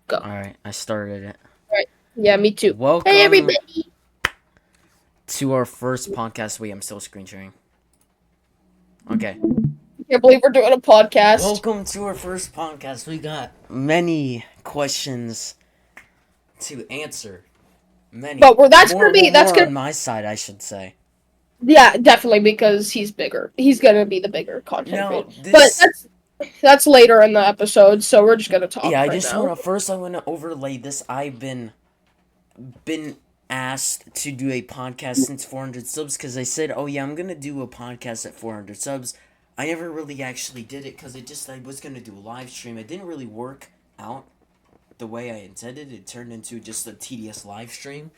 Go. Alright, I started it. Right. Yeah, me too. Hey, Welcome everybody. to our first podcast. Wait, I'm still screen sharing. Okay. Can't believe we're doing a podcast. Welcome to our first podcast. We got many questions to answer. Many. But that's More, gonna more, be that's more gonna on my side, I should say. yeah, definitely because he's bigger. He's gonna be the bigger content No, creator. But this. that's later in the episode, so we're just gonna Yeah, talk I right just now. want to. First, I want to overlay this. I've been asked to do a podcast since 400 subs because I said, oh yeah, I'm gonna do a podcast at 400 subs. I never really actually did it because I was gonna do a live stream. It didn't really work out the way I intended. It turned into just a tedious live stream.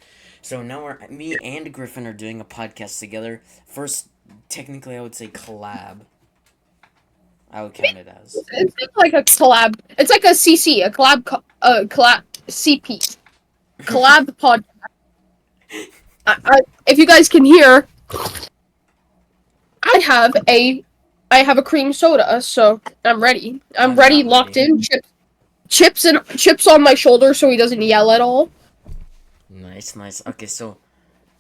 So now me and Griffin are doing a podcast together. First, technically, I would say collab. I would count it as. It's like a collab. It's like a CC, a collab CP, collab podcast. If you guys can hear, I have a cream soda, so I'm ready. I'm ready, not locked ready. in. Chips on my shoulder, so he doesn't yell at all. Nice, nice. Okay, so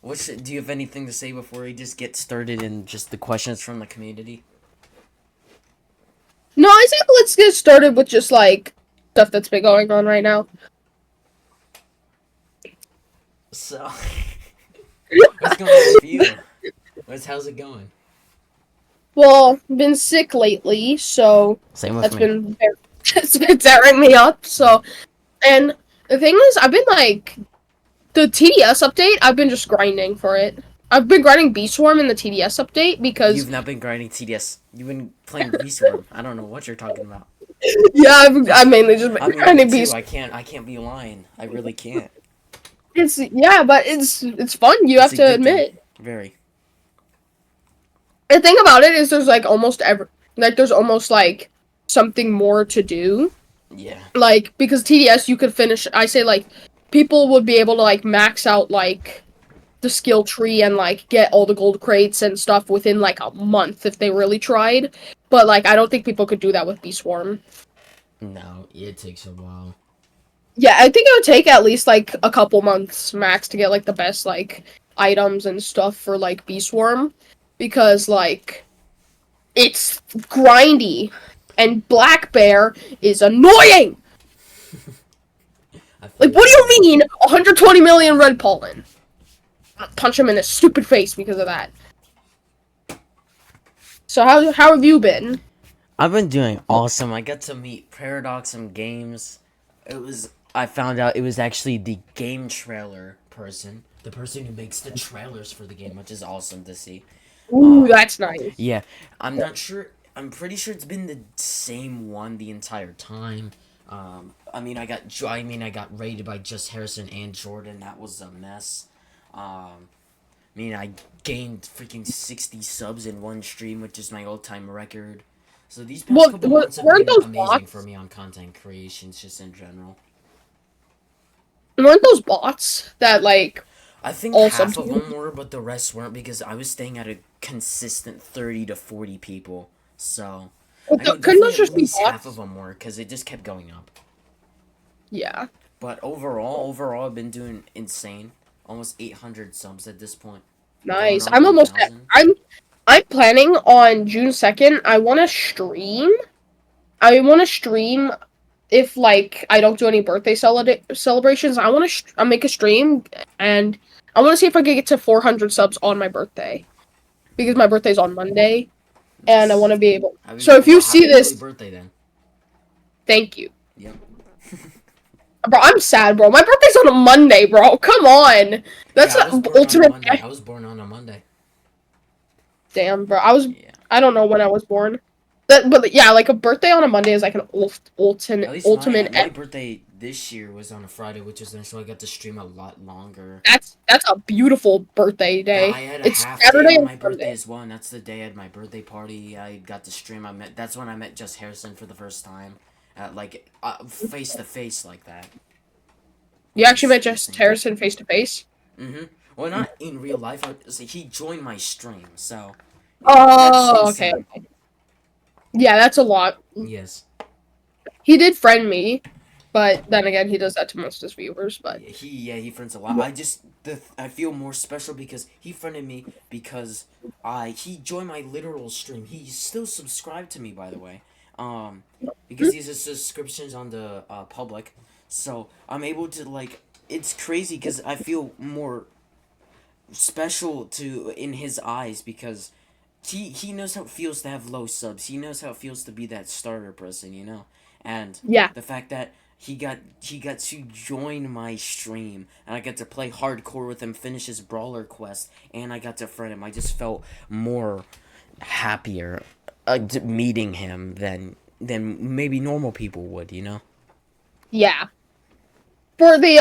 do you have anything to say before we just get started in just the questions from the community? No, I think let's get started with just like stuff that's been going on right now. So, what's going on with you? How's it going? Well, been sick lately, so Same with that's me. been it's been tearing me up. So, and the thing is, I've been like the TDS update. I've been just grinding for it. I've been grinding B Swarm in the TDS update because You've not been grinding TDS. You've been playing Beastworm. I don't know what you're talking about. yeah, I've mainly just been I mean, me grinding B too. Swarm. I can't be lying. I really can't. But it's fun. You It's have to addicting. admit. Very. The thing about it is there's like there's almost like something more to do. Yeah. Like because TDS you could finish I say like people would be able to like max out like the skill tree and like get all the gold crates and stuff within like a month if they really tried. But like I don't think people could do that with Bee Swarm. No, it takes a while. Yeah, I think it would take at least like a couple months max to get like the best like items and stuff for like Bee Swarm because like it's grindy and Black Bear is annoying. Like what do you mean 120 million red pollen? I'll punch him in his stupid face because of that. So how have you been? I've been doing awesome. I got to meet Paradox in games. I found out it was actually the game trailer person. The person who makes the trailers for the game, which is awesome to see. Ooh, that's nice. Yeah, I'm not sure. I'm pretty sure it's been the same one the entire time. I got raided by just Harrison and Jordan. That was a mess. I gained freaking 60 subs in one stream, which is my all-time record. So these past couple months have Weren't been those amazing bots? for me on content creations, just in general. Weren't those bots that like I think all half sub of them were, but the rest weren't because I was staying at a consistent 30 to 40 people. So, I know couldn't those definitely just at be least half bots? of them were because it just kept going up. Yeah. But overall, I've been doing insane. Almost 800 subs at this point. Going Nice. on I'm almost at 1,000. I'm planning on June 2nd. I want to stream. I want to stream if like I don't do any birthday celebrations. I want to I'll make a stream and I want to see if I can get to 400 subs on my birthday because my birthday's on Monday and I want to be able. So if you see Happy early this, birthday then. thank you. Yep. Bro, I'm sad, bro. My birthday's on a Monday, bro. Come on. That's Yeah, I was the born on a ultimate. Monday. I was born on a Monday. Damn, bro. Yeah. I don't know when I was born. But yeah, like a birthday on a Monday is like an At least ultimate. my birthday this year was on a Friday, which is then so I got to stream a lot longer. That's a beautiful birthday Yeah, day. I had a It's half day Saturday on and my birthday Sunday. as well, and that's the day I had my birthday party. I got to stream. That's when I met Just Harrison for the first time, at like face to face like that. You Which actually was met Just insane. Harrison face to face. Well, not in real life. He joined my stream, so Oh, that's okay. insane. Yeah, that's a lot. Yes. He did friend me. But then again, he does that to most of his viewers. But He friends a lot. I feel more special because he friended me because he joined my literal stream. He's still subscribed to me, by the way. Because he has subscriptions on the public, so I'm able to like. It's crazy because I feel more special to in his eyes because he knows how it feels to have low subs. He knows how it feels to be that starter person, and yeah, the fact that he got to join my stream and I got to play hardcore with him, finish his brawler quest, and I got to friend him. I just felt more happier meeting him than maybe normal people would. yeah. For the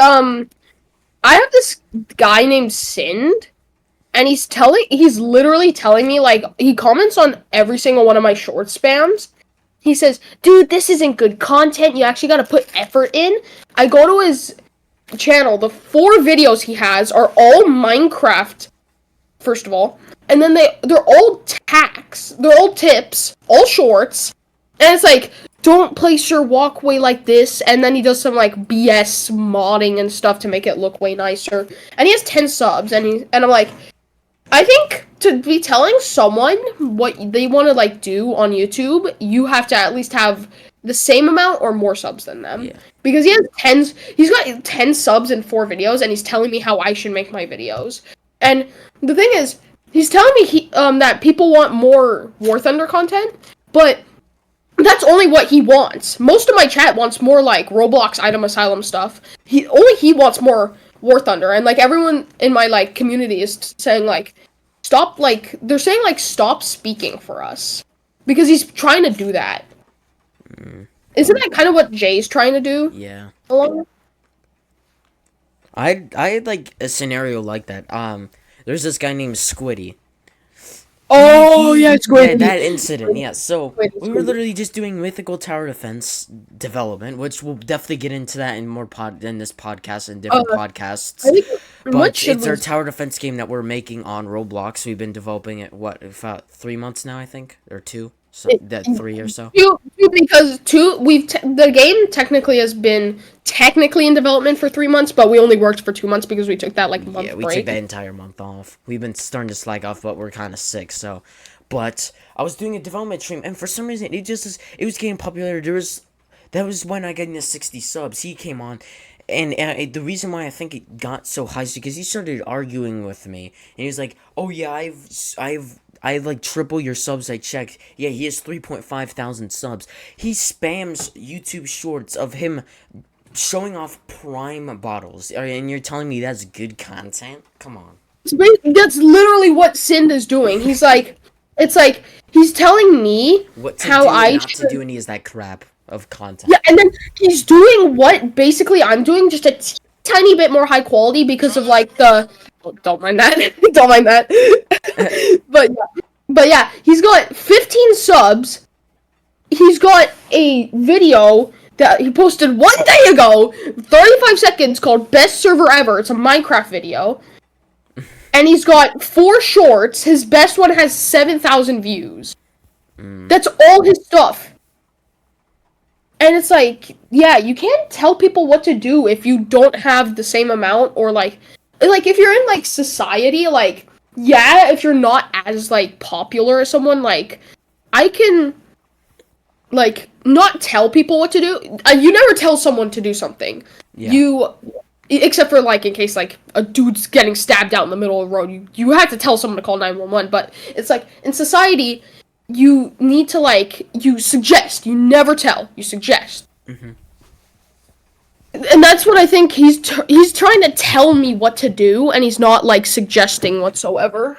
I have this guy named Sind, and he's literally telling me, like, he comments on every single one of my short spams. He says, dude, this isn't good content. You actually gotta put effort in. I go to his channel. The 4 videos he has are all Minecraft, first of all. And then they're all tacks. They're all tips. All shorts. And it's like, don't place your walkway like this. And then he does some, like, BS modding and stuff to make it look way nicer. And he has 10 subs. And I'm like, I think to be telling someone what they want to like do on YouTube, you have to at least have the same amount or more subs than them. Yeah. Because he's got 10 subs in 4 videos, and he's telling me how I should make my videos. And the thing is, he's telling me that people want more War Thunder content, but that's only what he wants. Most of my chat wants more like Roblox Item Asylum stuff. He wants more War Thunder, and like everyone in my like community is saying like stop, like they're saying like stop speaking for us because he's trying to do that. Isn't that kind of what Jay's trying to do? Yeah. Along? I had like a scenario like that. There's this guy named Squiddy. Oh yeah, it's Yeah, great. that incident. Yeah, so Squiddy, we were Squiddy. literally just doing mythical tower defense development, which we'll definitely get into that in more in this podcast and different podcasts. I think what But should it's our we? tower defense game that we're making on Roblox. We've been developing it about 3 months now, I think, or 2, so that 3 or so. The game technically has been technically in development for 3 months, but we only worked for 2 months because we took that like month Yeah, we break. took that entire month off. We've been starting to slack off, but we're kind of sick. So, but I was doing a development stream, and for some reason, it was getting popular. That was when I got into 60 subs. He came on, and the reason why I think it got so high is because he started arguing with me, and he was like, "Oh yeah, I have like triple your subs. I checked. Yeah, he has 3.5 thousand subs. He spams YouTube shorts of him showing off prime bottles, and you're telling me that's good content? Come on." That's literally what Sind is doing. It's like he's telling me What to how do I and not should. to do, and he is that crap of content. Yeah, and then he's doing what basically I'm doing, just a tiny bit more high quality because of like the. Oh, don't mind that. Don't mind that. But yeah, he's got 15 subs. He's got a video that he posted 1 day ago, 35 seconds, called "Best Server Ever." It's a Minecraft video. And he's got 4 shorts. His best one has 7,000 views. That's all his stuff. And it's like, yeah, you can't tell people what to do if you don't have the same amount, or like if you're in like society, like, yeah, if you're not as like popular as someone, like I can like not tell people what to do. You never tell someone to do something. Yeah. Except for like in case like a dude's getting stabbed out in the middle of the road, you have to tell someone to call 911. But it's like in society, you need to like you suggest. You never tell. You suggest. Mm-hmm. And that's what I think he's trying to tell me what to do, and he's not like suggesting whatsoever.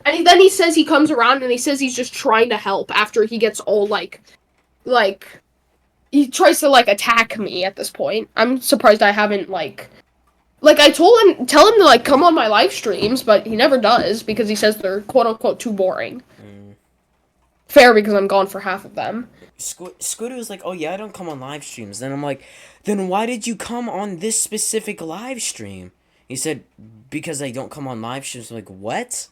And then he says he comes around and he says he's just trying to help after he gets all like he tries to like attack me at this point. I'm surprised I haven't like I tell him to like come on my live streams, but he never does because he says they're quote unquote too boring. Fair, because I'm gone for half of them. Scooter was like, "Oh yeah, I don't come on live streams." Then I'm like, "Then why did you come on this specific live stream?" He said, "Because I don't come on live streams." I'm like, what?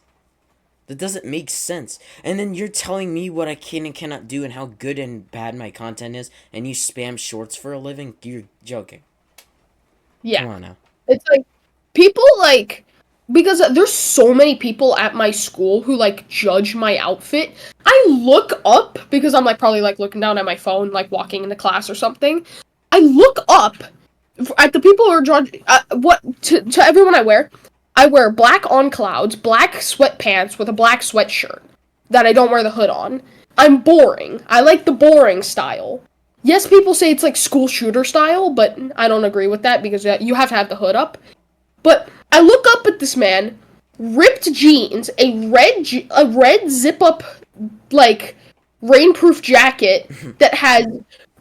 That doesn't make sense. And then you're telling me what I can and cannot do and how good and bad my content is, and you spam shorts for a living? You're joking. Yeah. Come on now. It's like people like because there's so many people at my school who like judge my outfit. I look up because I'm like probably like looking down at my phone, like walking into class or something. I look up at the people who are judging what to everyone I wear. I wear black on clouds, black sweatpants with a black sweatshirt that I don't wear the hood on. I'm boring. I like the boring style. Yes, people say it's like school shooter style, but I don't agree with that because you have to have the hood up. But I look up at this man, ripped jeans, a red zip up like rainproof jacket that has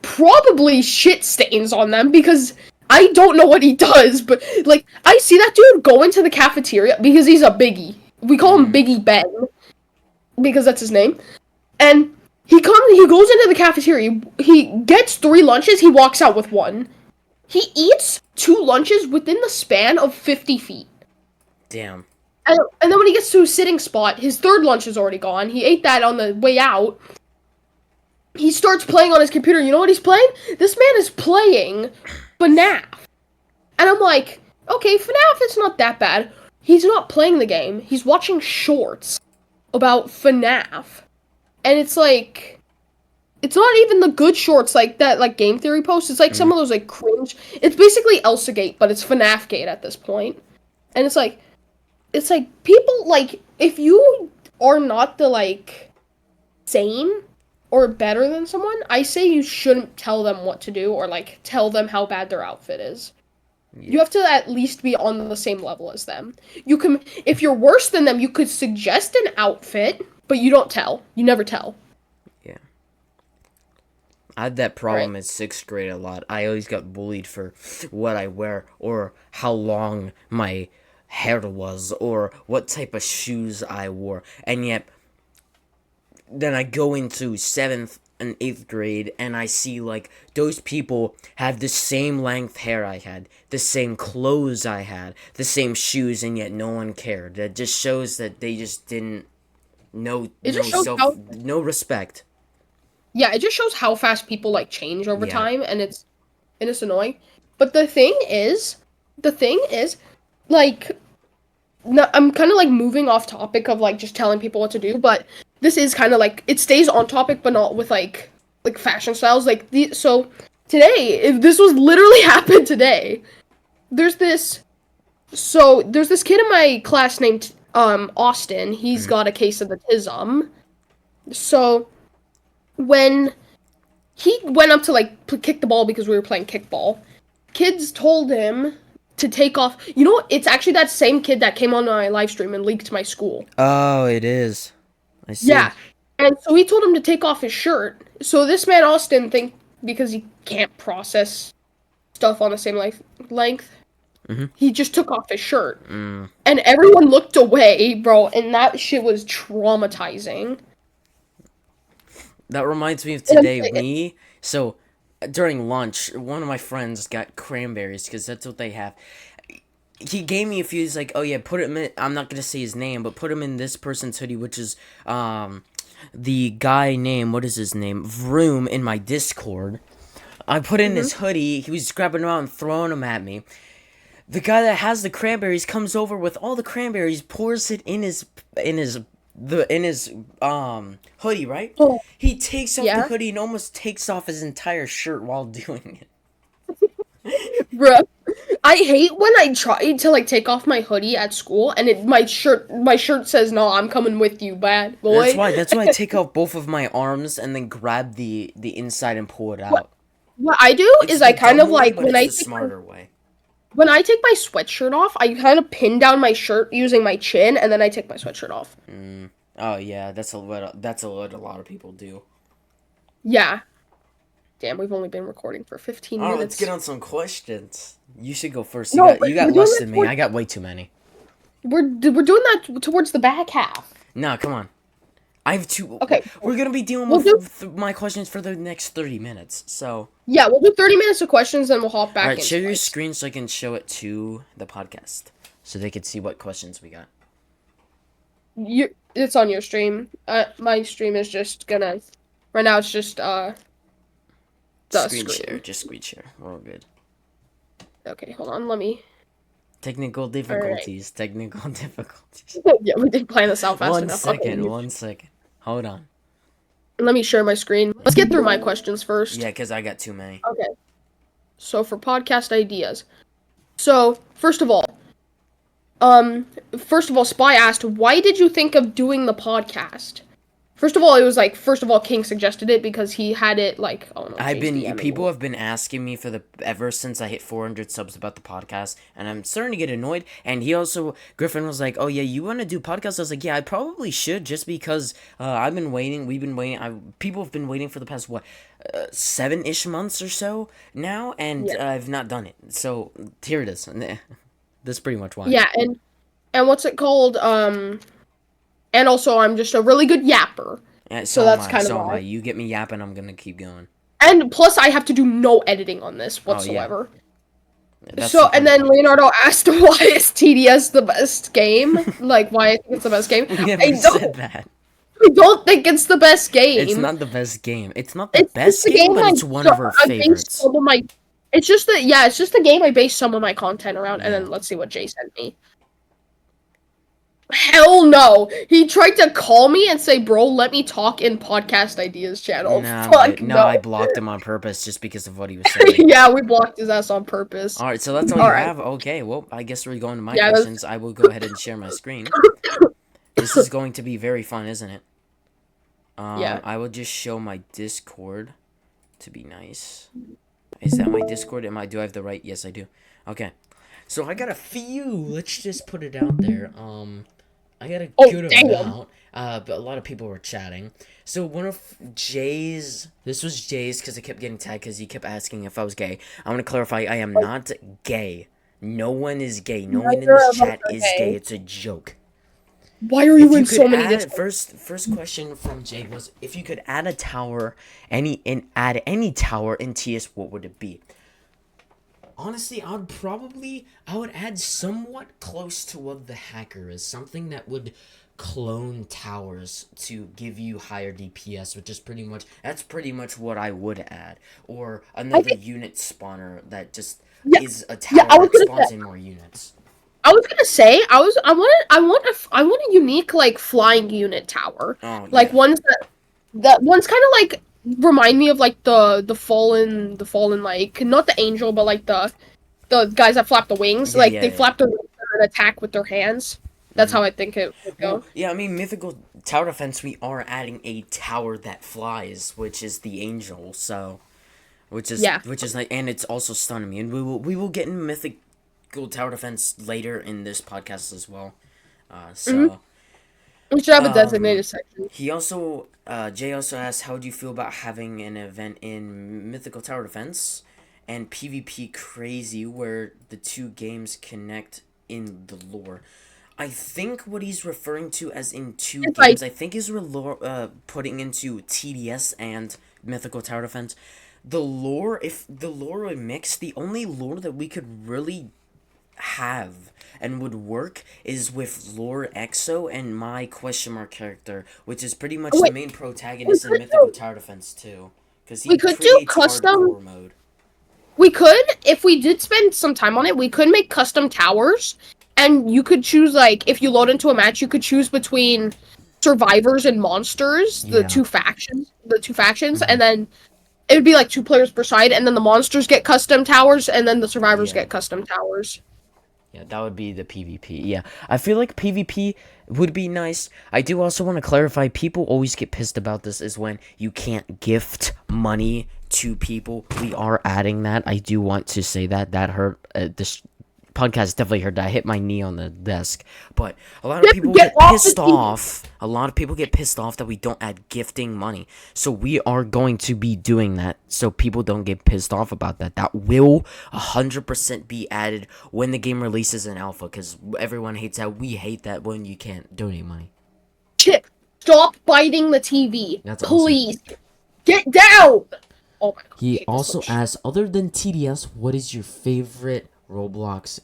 probably shit stains on them because I don't know what he does, but like I see that dude go into the cafeteria because he's a biggie. We call him Biggie Ben because that's his name. And he goes into the cafeteria, he gets 3 lunches, he walks out with 1. He eats 2 lunches within the span of 50 feet. Damn. And then when he gets to his sitting spot, his 3rd lunch is already gone. He ate that on the way out. He starts playing on his computer. You know what he's playing? This man is playing FNAF. And I'm like, okay, FNAF, it's not that bad. He's not playing the game. He's watching shorts about FNAF. And it's like, it's not even the good shorts like that, like Game Theory posts. It's like some of those like cringe. It's basically Elsagate, but it's FNAF Gate at this point. And it's like people like if you are not the like same or better than someone, I say you shouldn't tell them what to do or like tell them how bad their outfit is. Yeah. You have to at least be on the same level as them. You can, if you're worse than them, you could suggest an outfit, but you don't tell. You never tell. Yeah. I had that problem in 6th grade a lot. I always got bullied for what I wear or how long my hair was or what type of shoes I wore. And yet, then I go into 7th and 8th grade and I see like those people have the same length hair I had, the same clothes I had, the same shoes, and yet no one cared. That just shows that they just didn't know no respect. Yeah, it just shows how fast people like change over time, and it's annoying. But the thing is, like, no, I'm kind of like moving off topic of like just telling people what to do, but this is kind of like it stays on topic, but not with like fashion styles. Like so today, if this was literally happened today, there's this kid in my class named Austin. He's got a case of the tism. So when he went up to like kick the ball because we were playing kickball, kids told him to take off. You know, it's actually that same kid that came on my live stream and leaked my school. Oh, it is. I see. Yeah, and so he told him to take off his shirt. So this man Austin because he can't process stuff on the same length, he just took off his shirt, and everyone looked away, bro. And that shit was traumatizing. That reminds me of today. So during lunch, one of my friends got cranberries because that's what they have. He gave me a few. He's like, "Oh yeah, put him in." I'm not gonna say his name, but put him in this person's hoodie, which is the guy name. What is his name? Vroom in my Discord. I put in his hoodie. He was grabbing them out and throwing them at me. The guy that has the cranberries comes over with all the cranberries, pours it in his hoodie, right? Oh. He takes off the hoodie and almost takes off his entire shirt while doing it. Bruh, I hate when I try to like take off my hoodie at school and my shirt says no, I'm coming with you, bad boy. That's why I take off both of my arms and then grab the inside and pull it out. What I do is I kind of like when I take smarter way. When I take my sweatshirt off, I kind of pin down my shirt using my chin, and then I take my sweatshirt off. Oh yeah, that's what a lot of people do. Yeah. Damn, we've only been recording for 15 minutes. Let's get on some questions. You should go first. You got less than me. I got way too many. We're doing that towards the back half. No, come on. I have two. Okay. We're going to be dealing with my questions for the next 30 minutes, so. Yeah, we'll do 30 minutes of questions, then we'll hop back in. Alright, share your screen so I can show it to the podcast, so they can see what questions we got. It's on your stream. My stream is just gonna. Right now, it's just the Screen share, screen. just screen share. We're all good. Okay, hold on. Let me. Technical All right. difficulties. Technical difficulties. Yeah, we didn't plan this out fast One enough. Okay, second. 1 second. Hold on. let me share my screen. Let's get through my questions first. Yeah, because I got too many. Okay. So for podcast ideas. So first of all, Spy asked, "Why did you think of doing the podcast?" First of all, it was like, King suggested it because he had it like, I don't know, Jay's DMing People me. have been asking me ever since I hit 400 subs about the podcast, and I'm starting to get annoyed. And Griffin was like, "Oh yeah, you want to do podcasts?" I was like, "Yeah, I probably should, just because I've been waiting. We've been waiting. People have been waiting for the past 7-ish months or so now, and Yeah. I've not done it. So here it is. That's pretty much why." Yeah, and what's it called? And also I'm just a really good yapper. Yeah, So so am that's I. kind of So am I. why. You get me yapping, I'm gonna keep going. And plus I have to do no editing on this Oh yeah, whatsoever. that's So the and funny then part. Leonardo asked why is TDS the best game? Like why I think it's the best game. We never said that. I don't think it's the best It's game. not the best game. It's not the It's just best the game, game but it's one of our I based favorites. some of my. It's just the game I based some of my content around. And Yeah. then let's see what Jay sent me. Hell no! He tried to call me and say, "Bro, let me talk in podcast ideas channel." Nah, Fuck no, no. I blocked him on purpose just because of what he was saying. Yeah, we blocked his ass on purpose. Alright, so that's all All you right. have? Okay, well, I guess we're going to my Yeah, questions. I will go ahead and share my screen. This is going to be very fun, isn't it? yeah. I will just show my Discord to be nice. Is that my Discord? Do I have the right? Yes, I do. Okay. So I got a few. Let's just put it out there. I got a Oh good damn. amount. But a lot of people were chatting. So one of Jay's, this was Jay's because I kept getting tagged because he kept asking if I was gay. I want to clarify, I am not gay. No one is gay. No one in Neither this of us chat are is gay. gay. It's a joke. Why are If you you in could so many add Discords? first question from Jay was, if you could add a tower, add any tower in TS, what would it be? Honestly, I would add somewhat close to what the hacker is, something that would clone towers to give you higher DPS, which is that's pretty much what I would add, or I another think unit spawner that just yeah, is a yeah. tower that spawns in more units. I want a unique like flying unit tower, Oh like yeah, ones that ones kind of like remind me of like the fallen like not the angel but like the guys that flap the wings, yeah, like yeah, they yeah. flap their wings and attack with their hands. That's how I think it would Well, go. yeah, I mean, mythical tower defense. We are adding a tower that flies, which is the angel. So, Yeah. which is like, and it's also stunning me. And we will get in mythical tower defense later in this podcast as well. Mm-hmm. So, We should have a um, designated section. Jay also asked, how do you feel about having an event in mythical tower defense and PvP crazy where the two games connect in the lore? I think what he's referring to as in two It's like games, I think is putting into TDS and Mythical Tower Defense. If the lore would mix, the only lore that we could really have and would work is with Lore Exo and my question mark character, which is pretty much the wait, main we protagonist in could Mythical do Tower Defense too. Because we he could do creates custom. hardcore mode. We could, if we did spend some time on it, we could make custom towers, and you could choose like if you load into a match, you could choose between survivors and monsters, Yeah. the two factions, and then it would be like two players per side, and then the monsters get custom towers, and then the survivors Yeah. get custom towers. Yeah, that would be the PvP. Yeah, I feel like PvP would be nice. I do also want to clarify, people always get pissed about this is when you can't gift money to people. We are adding that. I do want to say that hurt. This podcast definitely hurt. I hit my knee on the desk. But a lot of people Get get off the pissed TV. off. A lot of people get pissed off that we don't add gifting money. So we are going to be doing that so people don't get pissed off about that. That will 100% be added when the game releases in alpha, because everyone hates that. We hate that when you can't donate money. Chip, stop biting the TV, That's awesome. please. Get down. Oh my god, I He hate this also so much. asked, other than TDS, what is your favorite Roblox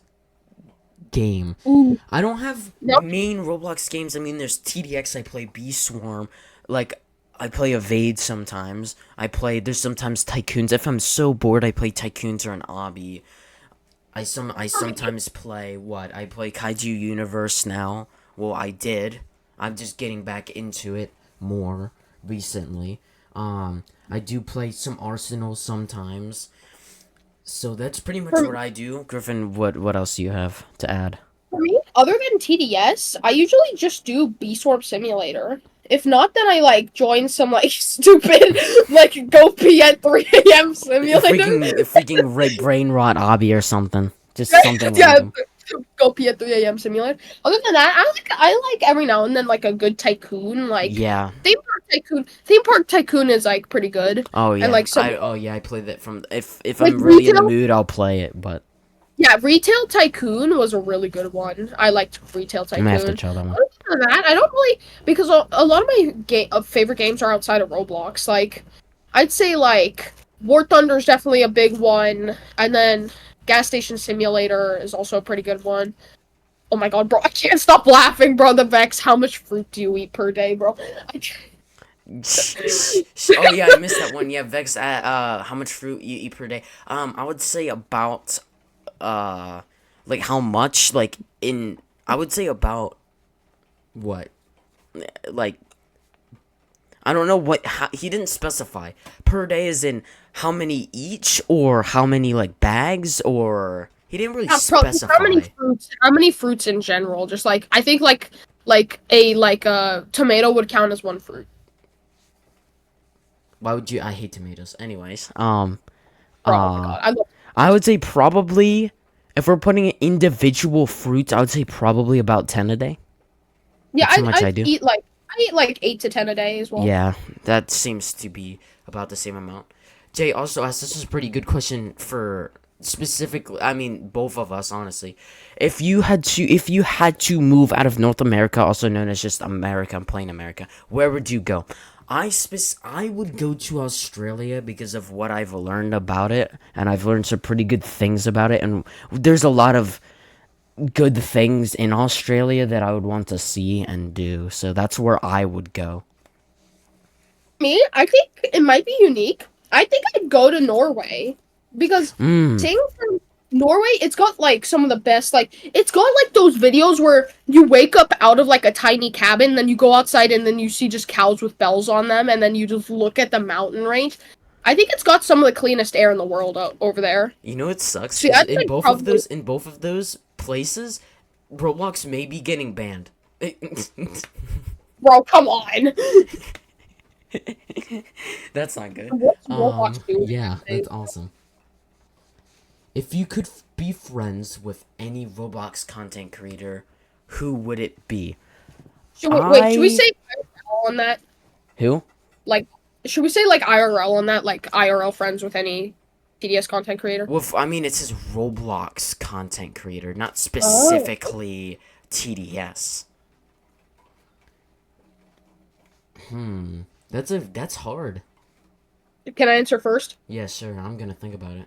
game. Ooh, I don't have no, main Roblox games. I mean, there's TDX. I play B Swarm. Like, I play Evade sometimes. There's sometimes Tycoons. If I'm so bored, I play Tycoons or an Obby. I sometimes play what? I play Kaiju Universe now. Well, I did. I'm just getting back into it more recently. I do play some Arsenal sometimes. So that's pretty much for, what I do. Griffin, what else do you have to add? for me, other than TDS, I usually just do B-Swarm Simulator. If not, then I like join some like stupid like go pee at 3 a.m. simulator. Freaking brain rot obby or something. Just something Yeah, random. go pee at 3 a.m. simulator. Other than that, I like every now and then like a good tycoon. Like Yeah. Theme Park Tycoon is like pretty good. Oh And yeah. like some I play that from if like I'm really in the retail. mood, I'll play it. But Yeah, Retail Tycoon was a really good one. I liked Retail I'm gonna have to Tycoon. try that one. Other than that, I don't really because a lot of my favorite games are outside of Roblox. Like, I'd say like War Thunder is definitely a big one, and then Gas Station Simulator is also a pretty good one. Oh my god, bro, I can't stop laughing, bro. The Vex, how much fruit do you eat per day, bro? Oh yeah, I missed that one. Yeah, Vex. How much fruit you eat per day? I would say about like how much like in I would say about what like I don't know he didn't specify per day is in how many each or how many like bags or he didn't really specify. How many fruits in general? Just like I think like a tomato would count as one fruit. Why would you? I hate tomatoes. Anyways, Bro, oh my god, I love. I would say probably if we're putting in individual fruits, I would say probably about 10 a day. Yeah, That's how much I do. I eat like 8 to 10 a day as well. Yeah, that seems to be about the same amount. Jay also asked, this is a pretty good question for specifically, I mean, both of us, honestly. If you had to move out of North America, also known as just America, I'm playing America, where would you go? I would go to Australia because of what I've learned about it, and I've learned some pretty good things about it, and there's a lot of good things in Australia that I would want to see and do. So that's where I would go. Me, I think it might be unique. I think I'd go to Norway because seeing from Norway, it's got like some of the best. Like it's got like those videos where you wake up out of like a tiny cabin, then you go outside and then you see just cows with bells on them, and then you just look at the mountain range. I think it's got some of the cleanest air in the world over there. You know what sucks? See, Is I'd say probably, in both of those places, Roblox may be getting banned. bro, come on. That's not good. What's Roblox doing? Yeah, that's awesome. If you could be friends with any Roblox content creator, who would it be? Wait, should we say IRL on that? Who? Like, should we say like IRL on that? Like IRL friends with any TDS content creator? Well, I mean, it says Roblox content creator, not specifically TDS. That's hard. Can I answer first? Yeah, sure. I'm gonna think about it.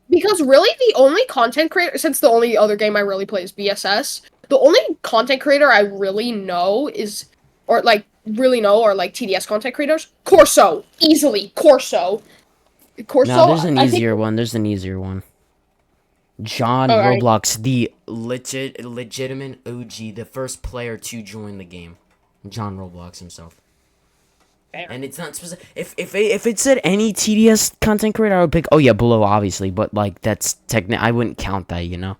Because really, the only content creator, since the only other game I really play is BSS, the only content creator I really know are like TDS content creators. Corso, easily Corso. No, there's an easier one. There's an easier one. John Roblox, the legitimate OG, the first player to join the game. John Roblox himself. Fair. And it's not specific. If it said any TDS content creator, I would pick. Oh yeah, below obviously, but like that's I wouldn't count that. You know,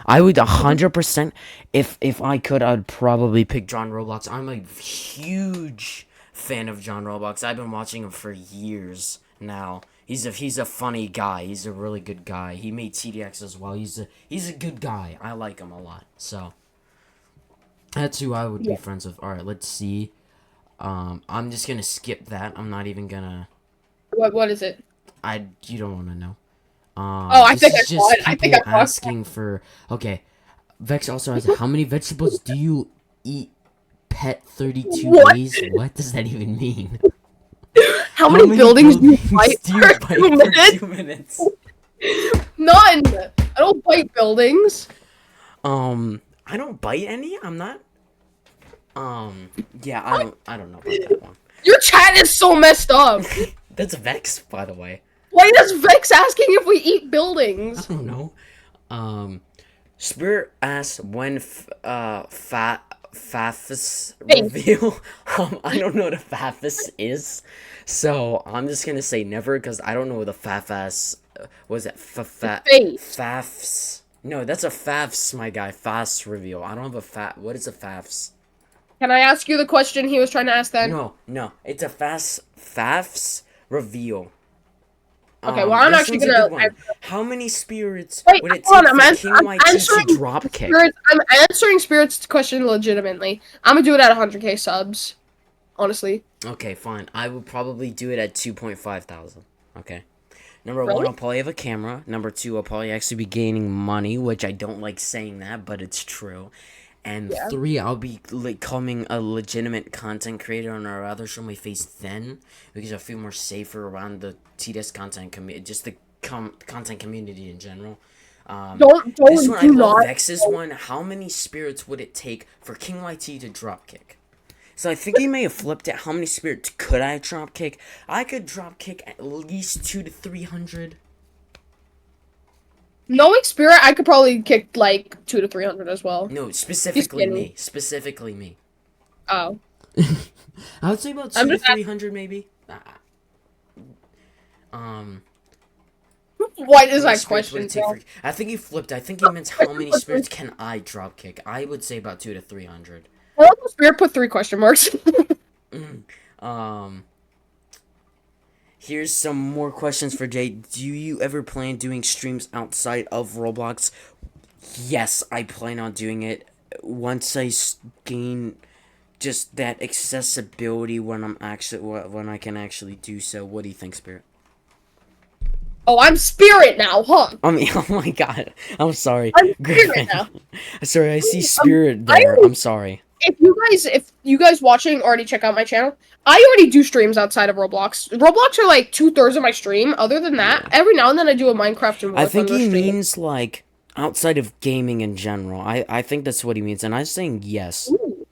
I would 100%. If I could, I'd probably pick John Roblox. I'm a huge fan of John Roblox. I've been watching him for years now. He's a funny guy. He's a really good guy. He made TDX as well. He's a good guy. I like him a lot. So that's who I would be friends with. All right, let's see. I'm just gonna skip that. I'm not even gonna. What is it? You don't want to know. I think I saw it. I think I asking for. Okay, Vex also has how many vegetables do you eat? Pet 32 days. What does that even mean? How many buildings do you fight for 2 minutes? None. I don't fight buildings. I don't bite any. I'm not. Yeah, I don't know about that one. Your chat is so messed up. That's Vex, by the way. Why is Vex asking if we eat I buildings? don't know. Spirit asks when Fafis Hey, reveal. I don't know what a Fafis is, so I'm just gonna say never because I don't know what a Fafas. Was it face. Fafs? No, that's a Fafs, my guy. Fast reveal. I don't have a fat. What is a Fafs? Can I ask you the question he was trying to ask then? No, it's a Fafs reveal. Okay, well, I'm This actually one's a gonna good one. How many spirits wait. would it Hold take on, for I'm KINGYT to answering drop kick? spirits. I'm answering spirits question legitimately. I'm gonna do it at 100K subs. Honestly, Okay, fine. I would probably do it at 2.5 thousand. Okay. Number one, really? I'll probably have a camera. Number two, I'll probably actually be gaining money, which I don't like saying that, but it's true. And Yeah. three, I'll be becoming a legitimate content creator, and I'd rather show my face then because I feel more safer around the TDS content community, just the content community in general. This one, I Do love not. Vex's one. How many spirits would it take for KINGYT to dropkick? So I think he may have flipped it. How many spirits could I drop kick? I could drop kick at least 200 to 300. Knowing spirit, I could probably kick like 200 to 300 as well. No, He's specifically kidding. me. Specifically me. Oh, I would say about I'm 200 to just 300 maybe. what is How many that spirits would question? it take Bro? for? I think he flipped. I think he meant how many spirits can I drop kick? I would say about 200 to 300. I love the spirit put 3 question marks. Um. Here's some more questions for Jay. Do you ever plan doing streams outside of Roblox? Yes, I plan on doing it once I gain just that accessibility when I can actually do so. What do you think, Spirit? Oh, I'm spirit now, huh? I mean, oh my god, I'm sorry, I'm spirit Griffin. now. Sorry, I see Spirit I there. already, I'm sorry. if you guys watching already check out my channel, I already do streams outside of Roblox. Roblox are like 2/3 of my stream. Other than that, Yeah. every now and then I do a Minecraft and I War think Thunder he stream. means like outside of gaming in general. I think that's what he means, and I'm saying yes. Ooh.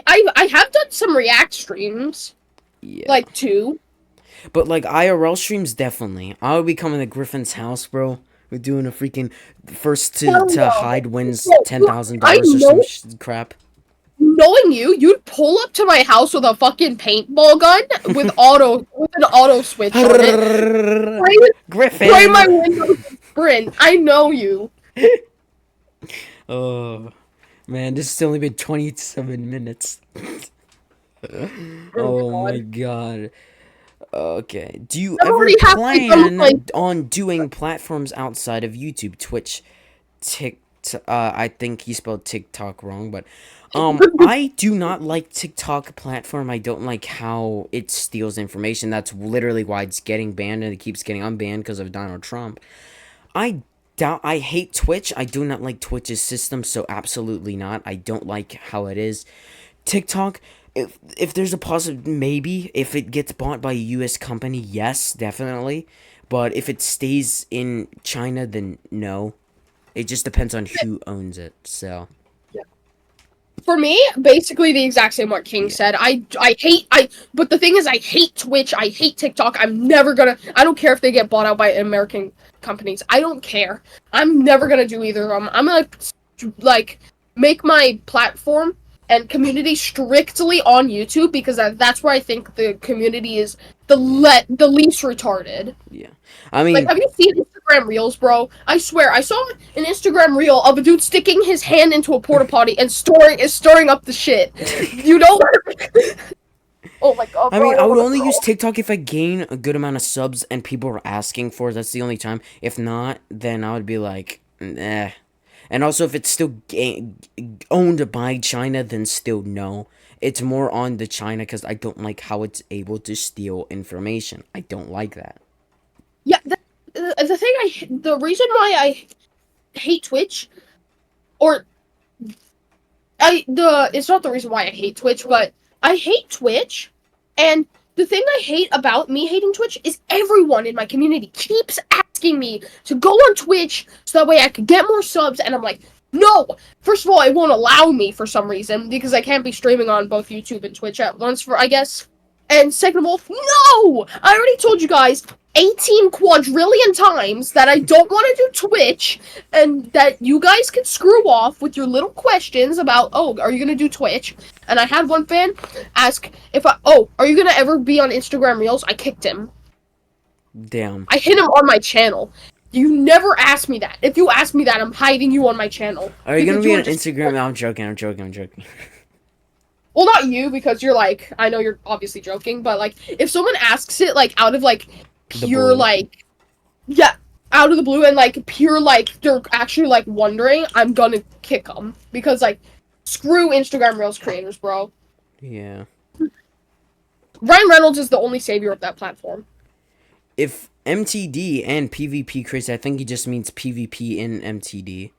I have done some React streams, Yeah. like 2. But like IRL streams, definitely. I would be coming to Griffin's house, bro. We're doing a freaking first Hell to no. hide wins Bro, I $10,000 or know, some crap. knowing you, you'd pull up to my house with a fucking paintball gun with an auto switch on it. Spray Griffin. my windows and sprint. I know you. Oh man, this has only been 27 minutes. Oh my god. Okay. Do you I'm ever already halfway done with my. plan on doing platforms outside of YouTube, Twitch, I think he spelled TikTok wrong, but I do not like TikTok platform. I don't like how it steals information. That's literally why it's getting banned and it keeps getting unbanned because of Donald Trump. I hate Twitch. I do not like Twitch's system, so absolutely not. I don't like how it is. TikTok, if there's a positive, maybe if it gets bought by a U.S. company, yes, definitely. But if it stays in China, then no. It just depends on who owns it. So For me, basically the exact same what King yeah, said. But the thing is, I hate Twitch. I hate TikTok. I'm never gonna. I don't care if they get bought out by American companies. I don't care. I'm never gonna do either of them. I'm gonna like make my platform and community strictly on YouTube because that's where I think the community is the least retarded. yeah. I Like, mean, have you seen Instagram Reels, bro? I swear, I saw an Instagram Reel of a dude sticking his hand into a porta potty and storing up the shit. You know? Oh my god, I bro! mean, I would wanna only throw use up. TikTok if I gain a good amount of subs and people are asking for it. That's the only time. If not, then I would be like, eh. And also, if it's still owned by China, then still no. It's more on the China because I don't like how it's able to steal information. I don't like that. Yeah, the reason why I hate Twitch, or it's not the reason why I hate Twitch, but I hate Twitch, and the thing I hate about me hating Twitch is everyone in my community keeps asking me to go on Twitch so that way I could get more subs, and I'm like, No! First of all, it won't allow me for some reason, because I can't be streaming on both YouTube and Twitch at once, I guess. And second of all, no! I already told you guys 18 quadrillion times that I don't want to do Twitch, and that you guys can screw off with your little questions about, oh, are you going to do Twitch? And I had one fan ask are you going to ever be on Instagram Reels? I kicked him. Damn. I hit him on my channel. You never ask me that. If you ask me that, I'm hiding you on my channel. Are you gonna be on Instagram? I'm joking. Well, not you, because you're like, I know you're obviously joking, but like, if someone asks it, like, out of like, pure, like, yeah, out of the blue, and like, pure, like, they're actually like wondering, I'm gonna kick them. Because, like, screw Instagram Reels creators, bro. Yeah. Ryan Reynolds is the only savior of that platform. If MTD and PvP creates, I think he just means PvP in MTD.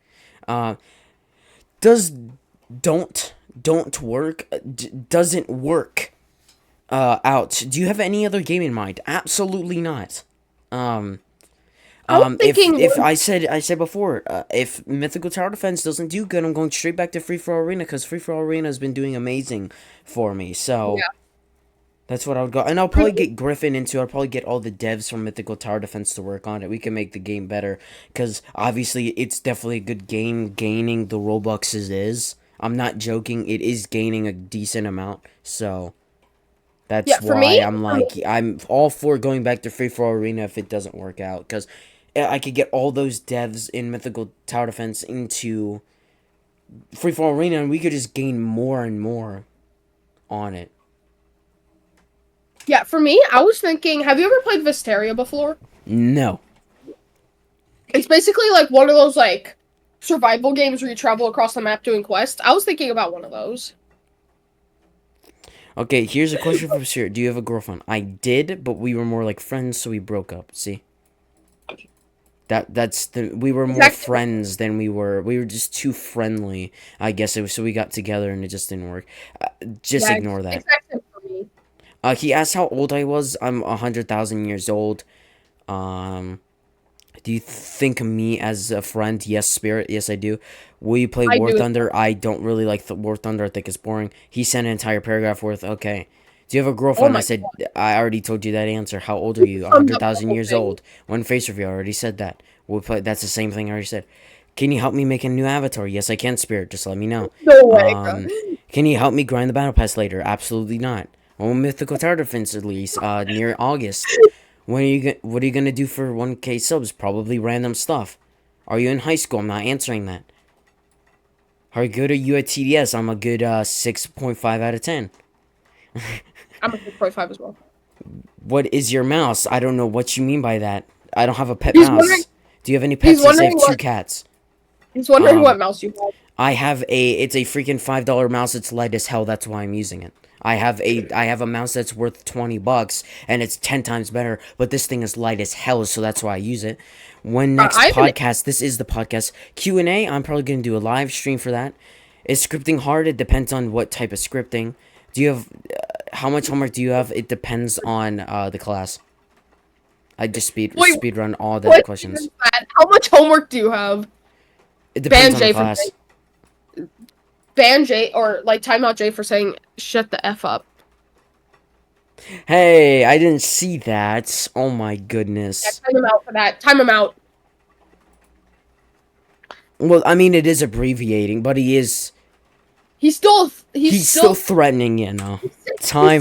Don't work doesn't work out. Do you have any other game in mind? Absolutely not. If I said before, if Mythical Tower Defense doesn't do good, I'm going straight back to Free For All Arena, because Free For All Arena has been doing amazing for me. So yeah. That's what I would go. And I'll probably get Griffin into it. I'll probably get all the devs from Mythical Tower Defense to work on it. We can make the game better. Because, obviously, it's definitely a good game. Gaining the Robloxes is. I'm not joking. It is gaining a decent amount. So, that's why I'm all for going back to Free For All Arena if it doesn't work out. Because I could get all those devs in Mythical Tower Defense into Free For All Arena. And we could just gain more and more on it. Yeah, for me, I was thinking, have you ever played Visteria before? No. It's basically like one of those like survival games where you travel across the map doing quests. I was thinking about one of those. Okay, here's a question from Sir. Do you have a girlfriend? I did, but we were more like friends, so we broke up. See? We were more friends than we were just too friendly, I guess. So we got together and it just didn't work. Just ignore that. Exactly for me. He asked how old I was. I'm 100,000 years old. Do you think of me as a friend? Yes, Spirit. Yes, I do. Will you play War Thunder? I don't really like War Thunder. I think it's boring. He sent an entire paragraph worth. Okay. Do you have a girlfriend? I said, God. I already told you that answer. How old are you? 100,000 years old. One face review. I already said that. We'll play. That's the same thing I already said. Can you help me make a new avatar? Yes, I can, Spirit. Just let me know. No way, can you help me grind the Battle Pass later? Absolutely not. Well, Mythical Tower Defense release near August. What are you gonna do for 1K subs? Probably random stuff. Are you in high school? I'm not answering that. How good are you at TDS? I'm a good 6.5 out of 10. I'm a 6.5 as well. What is your mouse? I don't know what you mean by that. I don't have a pet mouse. Do you have any pets? Yes, I have 2 cats. He's wondering what mouse you have. I have it's a freaking $5 mouse. It's light as hell. That's why I'm using it. I have a mouse that's worth $20 and it's 10 times better, but this thing is light as hell, so that's why I use it. When next podcast, this is the podcast Q&A, I'm probably going to do a live stream for that. Is scripting hard? It depends on what type of scripting. Do you have how much homework do you have? It depends on the class. I just speed run all the questions. How much homework do you have? It depends on the class. Ban Jay, or like timeout Jay for saying shut the F up. Hey, I didn't see that. Oh my goodness. Yeah, time him out for that. Time him out. Well, I mean, it is abbreviating, but he's still threatening, you know. Sorry,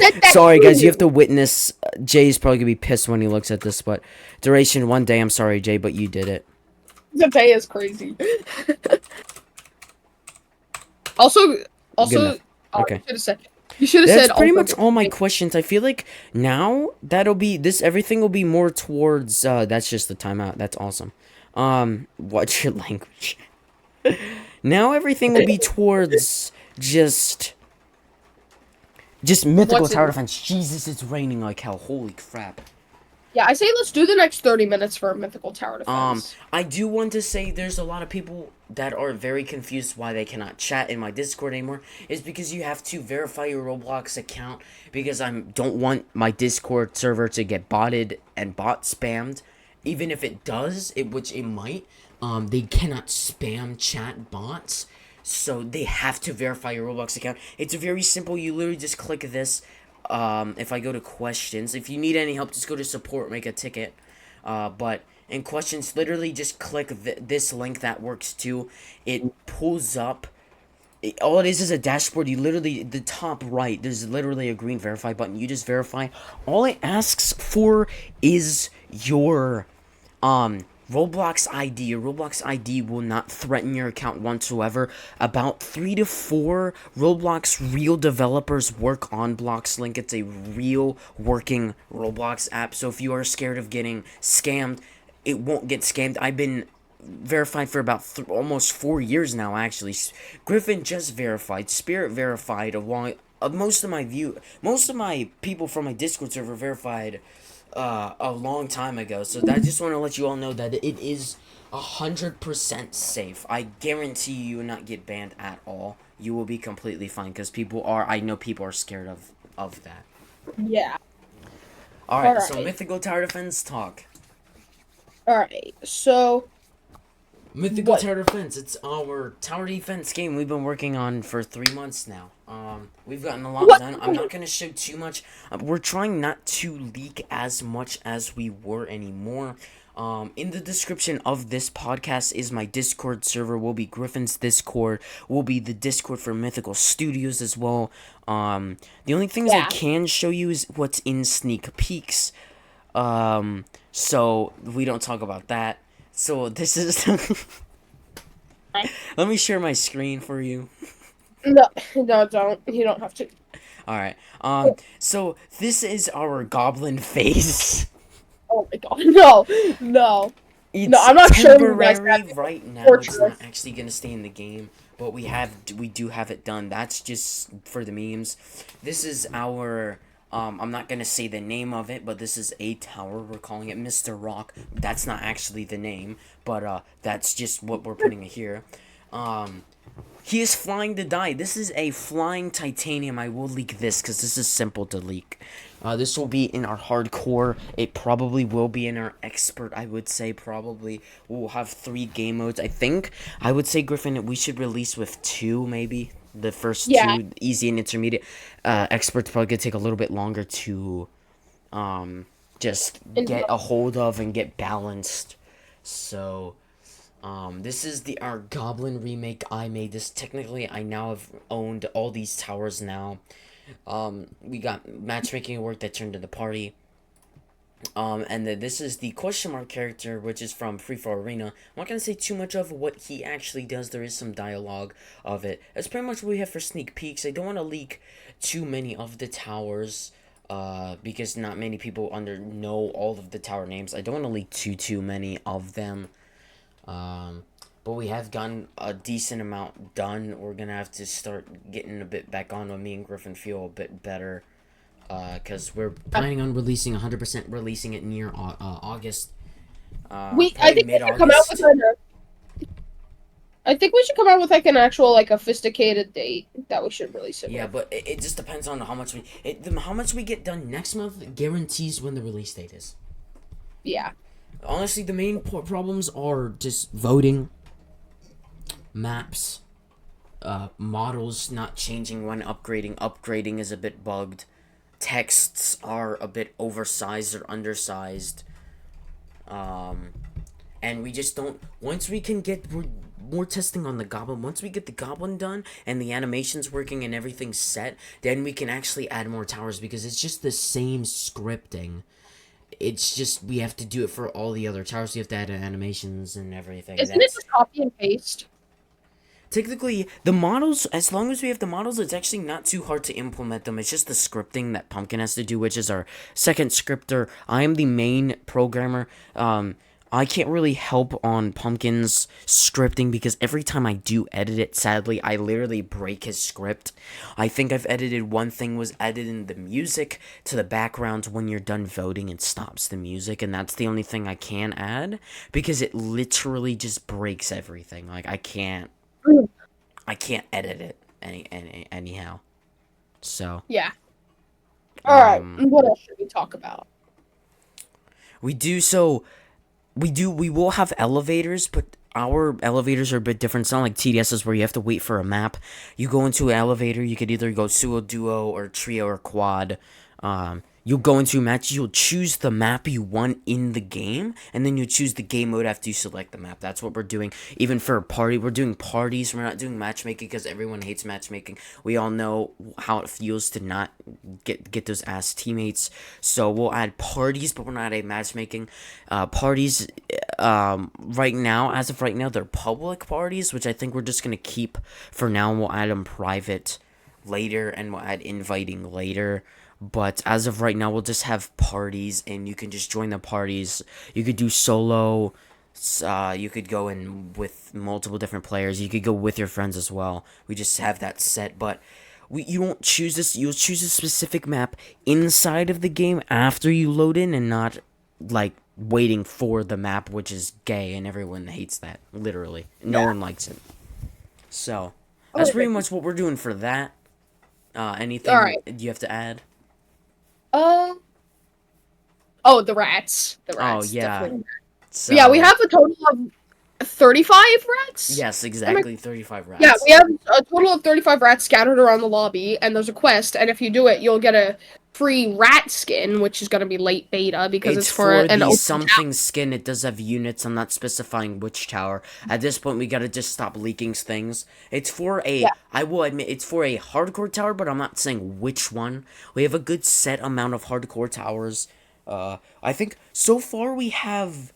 guys, you have to witness. Jay's probably gonna be pissed when he looks at this, but duration 1 day. I'm sorry, Jay, but you did it. The day is crazy. Also, okay. You should have said. That's pretty much all my questions. I feel like now everything will be more towards. That's just the timeout. That's awesome. What's your language? Now everything will be towards just Mythical Tower Defense. Jesus, it's raining like hell. Holy crap. Yeah, I say let's do the next 30 minutes for Mythical Tower Defense. I do want to say there's a lot of people that are very confused why they cannot chat in my Discord anymore. It's because you have to verify your Roblox account, because I don't want my Discord server to get botted and bot spammed. Even if it does, which it might, they cannot spam chat bots, so they have to verify your Roblox account. It's very simple. You literally just click this. If I go to questions, if you need any help, just go to support, make a ticket. But in questions, literally just click this link that works too. It pulls up. All it is a dashboard. You literally, the top right, there's literally a green verify button. You just verify. All it asks for is your Roblox ID. Your Roblox ID will not threaten your account whatsoever. About 3 to 4 Roblox real developers work on Blox Link. It's a real working Roblox app. So if you are scared of getting scammed, it won't get scammed. I've been verified for about almost 4 years now, actually. Griffin just verified. Spirit verified. Along most of my people from my Discord server verified a long time ago. So I just want to let you all know that it is 100% safe. I guarantee you will not get banned at all. You will be completely fine because I know people are scared of that. Yeah. Alright, All so right. Mythical Tower Defense talk. All right. So Mythical what? Tower Defense, it's our tower defense game we've been working on for 3 months now. We've gotten a lot What? done. I'm not going to show too much. We're trying not to leak as much as we were anymore. In the description of this podcast is my Discord server. Will be Griffin's Discord. Will be the Discord for Mythical Studios as well. The only things I Yeah. can show you is what's in sneak peeks. So we don't talk about that. So this is let me share my screen for you. No, no, don't. You don't have to. All right. So this is our goblin face. Oh my god. No, no, It's no. I'm not showing you guys temporary that. right now. It's Torturous. not actually gonna stay in the game, but we do have it done. That's just for the memes. This is our I'm not gonna say the name of it, but this is a tower. We're calling it Mr. Rock. That's not actually the name, but that's just what we're putting here. He is flying to die. This is a flying titanium. I will leak this because this is simple to leak. This will be in our hardcore. It probably will be in our expert, I would say, probably. We'll have 3 game modes, I think. I would say, Griffin, we should release with 2, maybe. The first Yeah. 2, easy and intermediate. Expert's probably going to take a little bit longer to just And get a hold of and get balanced. So... this is our Goblin remake I made. This technically, I now have owned all these towers now. We got matchmaking work that turned to the party. And then this is the question mark character, which is from Free For Arena. I'm not gonna say too much of what he actually does. There is some dialogue of it. That's pretty much what we have for sneak peeks. I don't want to leak too many of the towers. Because not many people know all of the tower names. I don't want to leak too many of them. But we have gotten a decent amount done. We're gonna have to start getting a bit back on when me and Griffin feel a bit better. Because we're planning on releasing 100% releasing it near August. I think we should come out with I think we should come out with like an actual like sophisticated date that we should release it. Yeah, with. but it just depends on how much how much we get done next month guarantees when the release date is. Yeah. Honestly, the main problems are just voting, maps, models not changing when upgrading. Upgrading is a bit bugged. Texts are a bit oversized or undersized. And we just don't. Once we can get more testing on the goblin. Once we get the goblin done and the animations working and everything's set, then we can actually add more towers because it's just the same scripting. It's just we have to do it for all the other towers. You have to add animations and everything. Isn't it just copy and paste? Technically, the models, as long as we have the models, it's actually not too hard to implement them. It's just the scripting that Pumpkin has to do, which is our second scripter. I am the main programmer. I can't really help on Pumpkin's scripting because every time I do edit it, sadly, I literally break his script. I think I've edited one thing was editing the music to the background when you're done voting and stops the music, and that's the only thing I can add because it literally just breaks everything. Like, I can't edit it anyhow. So. Yeah. Alright, what else should we talk about? We will have elevators, but our elevators are a bit different. It's not like TDS's where you have to wait for a map. You go into an elevator, you could either go solo, duo, or trio, or quad. You'll go into a match, you'll choose the map you want in the game, and then you choose the game mode after you select the map. That's what we're doing. Even for a party, we're doing parties. We're not doing matchmaking because everyone hates matchmaking. We all know how it feels to not get those ass teammates. So we'll add parties, but we're not adding matchmaking. Parties, right now, as of right now, they're public parties, which I think we're just gonna keep for now, and we'll add them private later, and we'll add inviting later. But as of right now, we'll just have parties, and you can just join the parties. You could do solo. You could go in with multiple different players. You could go with your friends as well. We just have that set, but you won't choose this. You'll choose a specific map inside of the game after you load in, and not like waiting for the map, which is gay, and everyone hates that. Literally, no one likes it. So that's Okay. pretty much what we're doing for that. All Anything right. you have to add? Uh. Oh, the rats. The Oh rats. yeah. Definitely. Yeah, we So have a total of 35 rats. yes, Am I- exactly 35 Yeah, rats. we have a total of 35 rats scattered around the lobby, and there's a quest, and if you do it, you'll get a free rat skin, which is going to be late beta because It's it's for for an the open town. something skin. It does have units. I'm not specifying which tower. At this point, we gotta just stop leaking things. It's for Yeah. a. I will admit, it's for a hardcore tower, but I'm not saying which one. We have a good set amount of hardcore towers. I think so far we have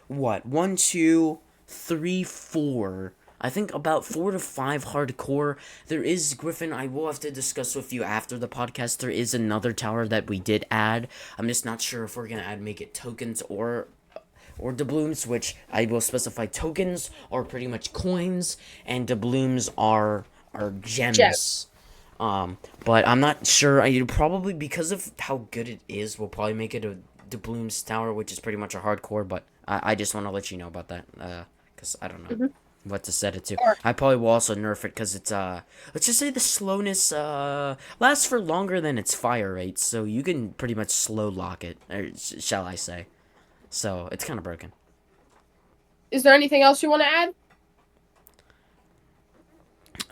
what, one, two, three, four. I think about 4 to 5 hardcore. There is Griffin. I will have to discuss with you after the podcast. There is another tower that we did add. I'm just not sure if we're gonna make it tokens or doubloons, which I will specify. Tokens are pretty much coins, and doubloons are Gem. gems. But I'm not sure. I probably, because of how good it is, we'll probably make it a doubloons tower, which is pretty much a hardcore. But I just want to let you know about that, because I don't know Mhm. what to set it to. Or- I probably will also nerf it because it's let's just say the slowness lasts for longer than its fire rate, so you can pretty much slow lock it, or shall I say? So it's kind of broken. Is there anything else you want to add?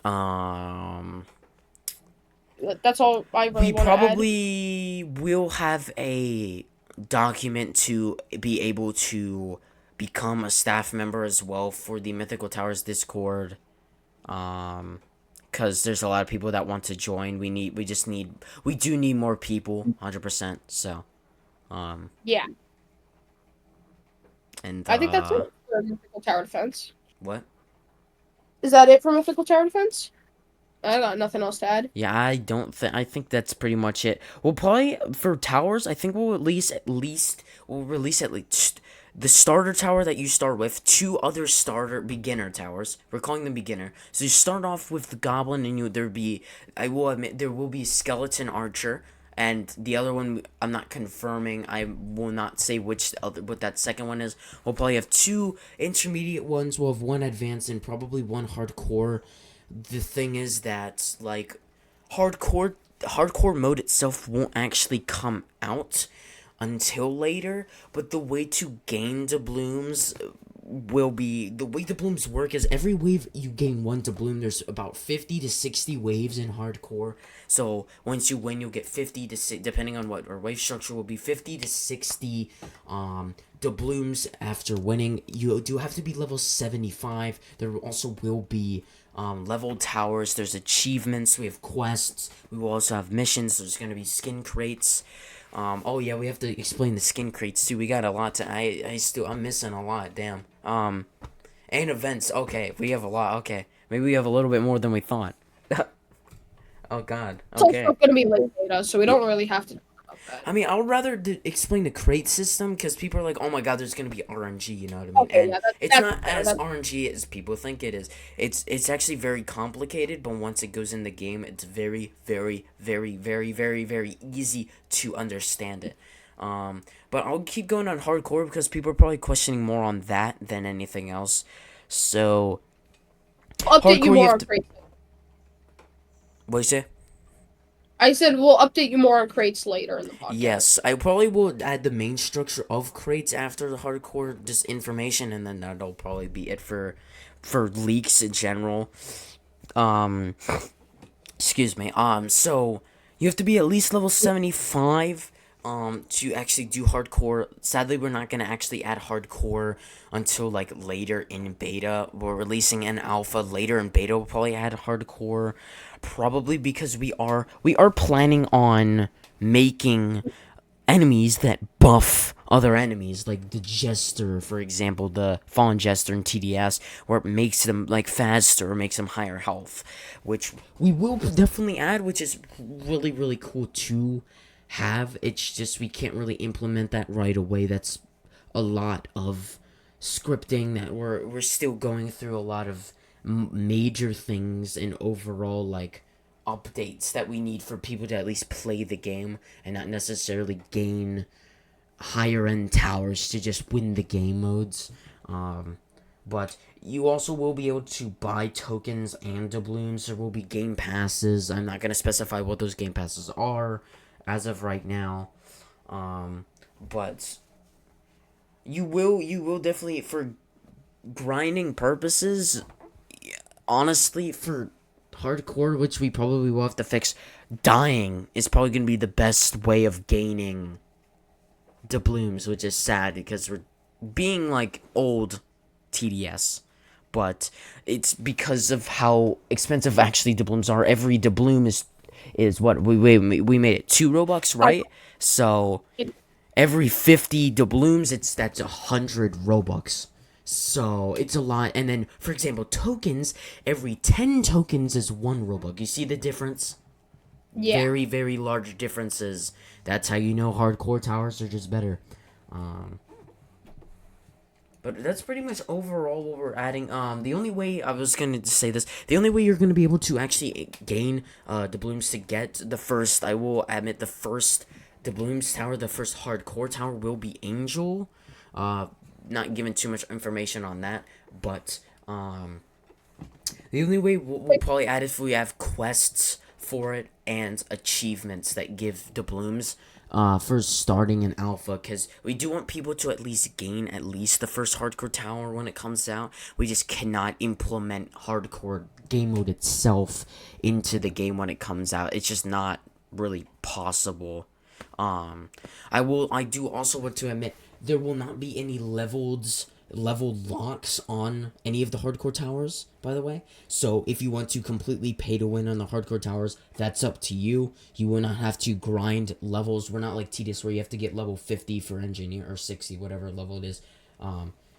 Um, That's all I really we want to add. probably will have a document to be able to become a staff member as well for the Mythical Towers Discord. Because there's a lot of people that want to join. We do need more people, 100%. So, Yeah, and I think that's it for Mythical Tower Defense. what? Is that it for Mythical Tower Defense? I got nothing else to add. Yeah, I don't think. I think that's pretty much it. We'll probably, for towers, I think we'll we'll release at least the starter tower that you start with, two other starter beginner towers. We're calling them beginner. So you start off with the goblin, and there be, I will admit, there will be skeleton archer, and the other one I'm not confirming. I will not say what that second one is. We'll probably have two intermediate ones. We'll have one advanced and probably one hardcore. The thing is that, like, hardcore mode itself won't actually come out until later, but the way to gain doubloons will be, the way doubloons work is every wave you gain one doubloon. There's about 50 to 60 waves in hardcore, so once you win, you'll get 50 to 60, depending on what our wave structure will be, 50 to 60 doubloons after winning. You do have to be level 75. There also will be leveled towers. There's achievements. We have quests. We will also have missions. There's going to be skin crates. Oh yeah, we have to explain the skin crates too. We got a lot to. I'm missing a lot. Damn. And events. Okay, we have a lot. Okay, maybe we have a little bit more than we thought. Oh God. It's also Okay. going to be late beta, so we Yeah. don't really have to talk about that. I mean, I would rather explain the crate system because people are like, "Oh my God, there's gonna be RNG." You know what I mean? Okay, And yeah, it's that's not fair. as RNG as people think it is. It's actually very complicated, but once it goes in the game, it's very, very, very, very, very, very easy to understand it. But I'll keep going on hardcore because people are probably questioning more on that than anything else. So I'll update you hardcore, you more have on to. Crazy. What you say? I said we'll update you more on crates later in the podcast. Yes, I probably will add the main structure of crates after the hardcore just information, and then that'll probably be it for leaks in general. Um, excuse me. So you have to be at least level 75 to actually do hardcore. Sadly, we're not going to actually add hardcore until like later in beta. We're releasing an alpha later in beta. We'll probably add hardcore, probably because we are planning on making enemies that buff other enemies, like the Jester, for example, the Fallen Jester in TDS, where it makes them like faster or makes them higher health, which we will definitely add, which is really really cool to have. It's just we can't really implement that right away. That's a lot of scripting that we're still going through, a lot of major things and overall like updates that we need for people to at least play the game and not necessarily gain higher end towers to just win the game modes. But you also will be able to buy tokens and doubloons. There will be game passes. I'm not going to specify what those game passes are as of right now. But you will definitely, for grinding purposes, honestly, for hardcore, which we probably will have to fix, dying is probably going to be the best way of gaining doubloons, which is sad because we're being like old TDS. But it's because of how expensive actually doubloons are. Every doubloon is what we made it 2 Robux, I, right? So it, every 50 doubloons, that's 100 Robux. So it's a lot. And then, for example, tokens, every 10 tokens is 1 Robux. You see the difference? yeah. Very, very large differences. That's how you know hardcore towers are just better. Um, but that's pretty much overall what we're adding. The only way, I was going to say this, the only way you're going to be able to actually gain doubloons to get the first, I will admit, the first doubloons tower, the first hardcore tower will be Angel. Not giving too much information on that, but the only way we'll probably add if we have quests for it and achievements that give doubloons for starting an alpha, because we do want people to at least gain at least the first hardcore tower when it comes out. We just cannot implement hardcore game mode itself into the game when it comes out. It's just not really possible. I do also want to admit there will not be any leveled locks on any of the hardcore towers, by the way. So if you want to completely pay to win on the hardcore towers, that's up to you. You will not have to grind levels. We're not like TDS where you have to get level 50 for engineer, or 60, whatever level it is.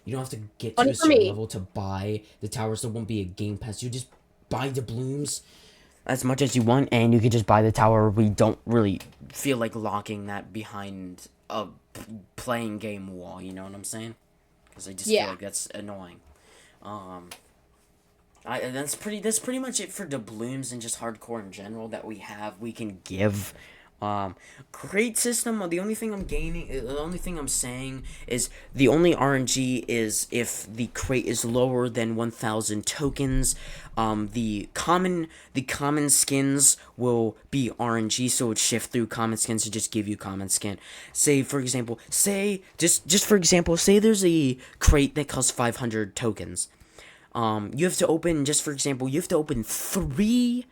You don't have to get to Funny a for certain me. level to buy the towers. There won't be a game pass. You just buy the blooms as much as you want, and you can just buy the tower. We don't really feel like locking that behind a playing game wall, you know what I'm saying? Because I just feel Yeah. like that's annoying. Um, that's pretty much it for doubloons and just hardcore in general that we can give. Crate system. The only thing I'm saying is the only RNG is if the crate is lower than 1,000 tokens. The common skins will be RNG, so it would shift through common skins to just give you common skin. Say for example, say there's a crate that costs 500 tokens. You have to open, just for example, you have to open 3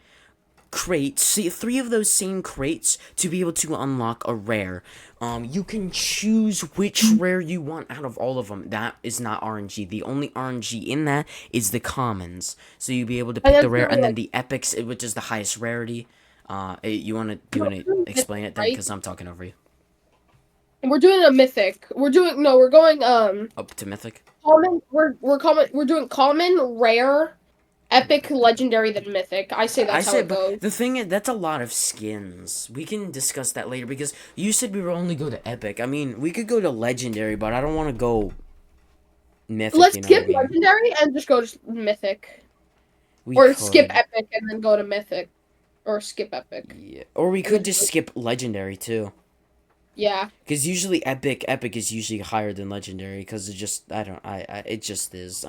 crates, see 3 of those same crates to be able to unlock a rare. You can choose which rare you want out of all of them. That is not RNG. The only RNG in that is the commons. So you'll be able to And pick the that's rare, really and then like the epics, which is the highest rarity. You wanna explain it then, right. because I'm talking over you. We're doing a mythic. We're doing no. We're going Up to mythic. common. We're doing common, rare, epic, legendary, then mythic. I say I that's how said, it but goes. the thing is, that's a lot of skins. We can discuss that later, because you said we were only go to epic. I mean, we could go to legendary, but I don't want to go mythic. Let's You know what I skip mean? legendary and just go to mythic, We or skip could, epic and then go to mythic, or skip epic yeah, or we and could then just skip legendary too. yeah. Because usually epic is usually higher than legendary. Because it just I don't I it just is.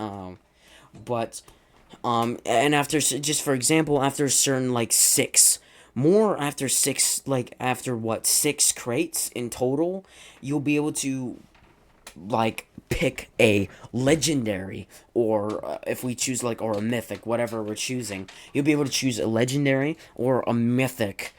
But and after, just for example, after a certain like 6 more after six, like after what, 6 crates in total, you'll be able to like pick a legendary, or if we choose like, or a mythic, whatever we're choosing, you'll be able to choose a legendary or a mythic,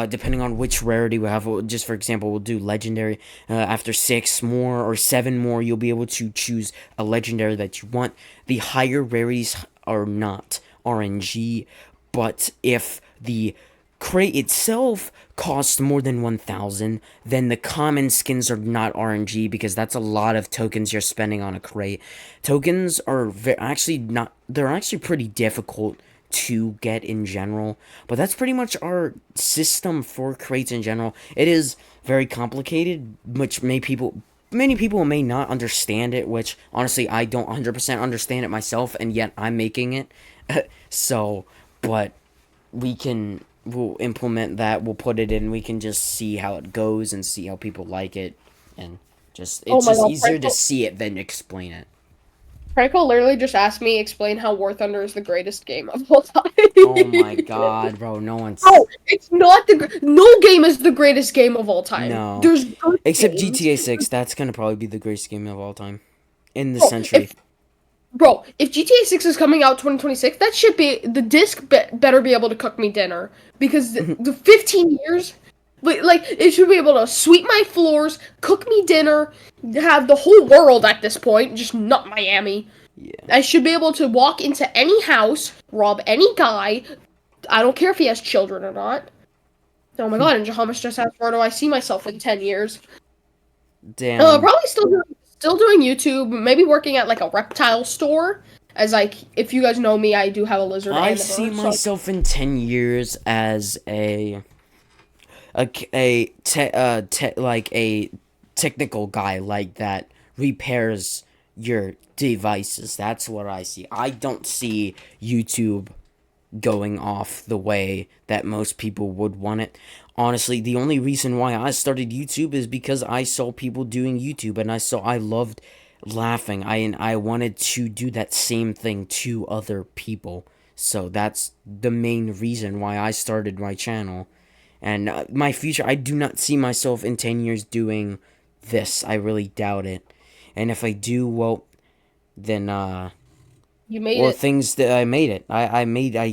depending on which rarity we have. Just for example, we'll do legendary. After 6 more or 7 more, you'll be able to choose a legendary that you want. The higher rarities are not RNG, but if the crate itself costs more than 1,000, then the common skins are not RNG, because that's a lot of tokens you're spending on a crate. Tokens are actually not, they're actually pretty difficult to get in general, but that's pretty much our system for crates in general. It is very complicated, which many people may not understand it, which honestly I don't 100% understand it myself, and yet I'm making it. So, but we'll implement that, we'll put it in, we can just see how it goes and see how people like it, and just, Oh it's my just god, easier to see it than explain it. Franco literally just asked me explain how War Thunder is the greatest game of all time. Oh my god, bro, no one's... No, it's not no game is the greatest game of all time. No. There's good Except games. GTA 6, that's gonna probably be the greatest game of all time. In the Bro, century. if GTA 6 is coming out 2026, that should be the disc better be able to cook me dinner, because the 15 years, like it should be able to sweep my floors, cook me dinner, have the whole world at this point, just not Miami. Yeah. I should be able to walk into any house, rob any guy. I don't care if he has children or not. Oh my god, and Jahamas just asked, where do I see myself in 10 years? Damn. Probably still doing YouTube, maybe working at like a reptile store. As like, if you guys know me, I do have a lizard. I and a see bird, myself in 10 years as like a technical guy, like that repairs your devices. That's what I see. I don't see YouTube going off the way that most people would want it. Honestly, the only reason why I started YouTube is because I saw people doing YouTube, and I loved laughing. I wanted to do that same thing to other people. So that's the main reason why I started my channel. And my future, I do not see myself in 10 years doing this. I really doubt it. And if I do, well, then you made well, it. things that I made it. I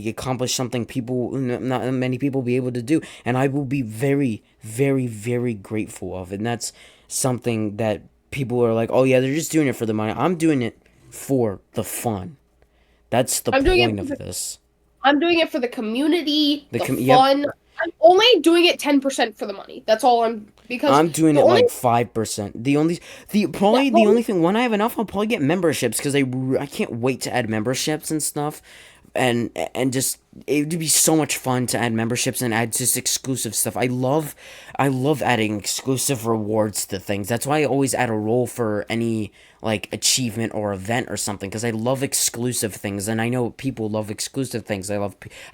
accomplished something not many people be able to do, and I will be very, very, very grateful of it. And that's something that people are like, oh yeah, they're just doing it for the money. I'm doing it for the fun. That's the point of this. I'm doing it for the community, the fun. Yep. I'm only doing it 10% for the money. That's all because I'm doing it like 5%. The only thing, when I have enough, I'll probably get memberships, because I can't wait to add memberships and stuff, and just, it would be so much fun to add memberships and add just exclusive stuff. I love adding exclusive rewards to things. That's why I always add a role for any like achievement or event or something, because I love exclusive things, and I know people love exclusive things. I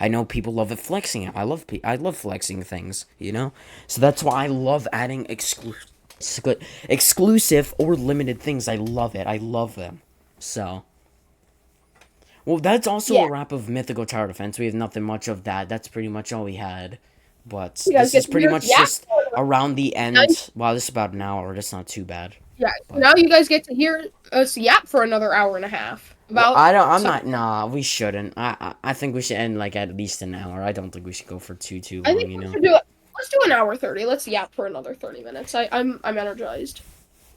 know people love it, flexing it. I love flexing things, you know. So that's why I love adding exclusive or limited things. I love it. I love them. So. Well, that's also a wrap of Mythical Tower Defense. We have nothing much of that. That's pretty much all we had. But this is pretty much just around the end. Wow, this is about an hour. That's not too bad. Yeah, but now you guys get to hear us yap for another hour and a half. Nah, we shouldn't. I think we should end like at least an hour. I don't think we should go for too long, I think we should let's do an hour 30. Let's yap for another 30 minutes. I'm energized.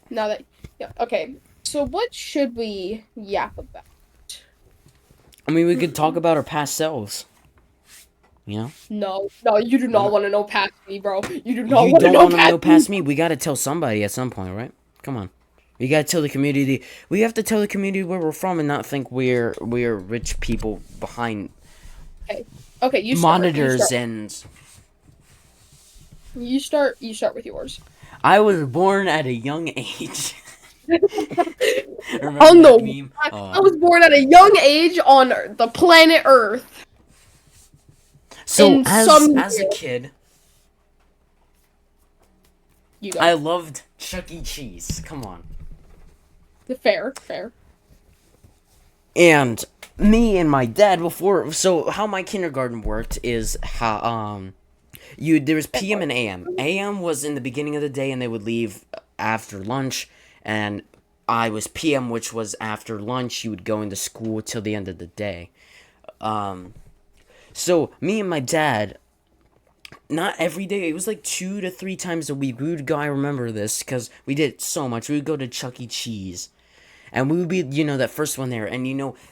Now that, yeah, okay. So what should we yap about? I mean, we could talk about our past selves. You know? No, you do not want to know past me, bro. You do not want to know past me. We gotta tell somebody at some point, right? Come on. We gotta tell the community. We have to tell the community where we're from, and not think we're rich people behind Okay, you start. Monitors and... You start with yours. I was born at a young age. Oh no! I was born at a young age on the planet Earth. So as a kid, I loved Chuck E. Cheese. Come on. Fair. And me and my dad before. So how my kindergarten worked is how There was PM and AM. AM was in the beginning of the day, and they would leave after lunch, and I was PM, which was after lunch. You would go into school till the end of the day. Um, so me and my dad, not every day. It was like 2 to 3 times a week. We would go. I remember this because we did it so much. We would go to Chuck E. Cheese, and we would be, that first one there. And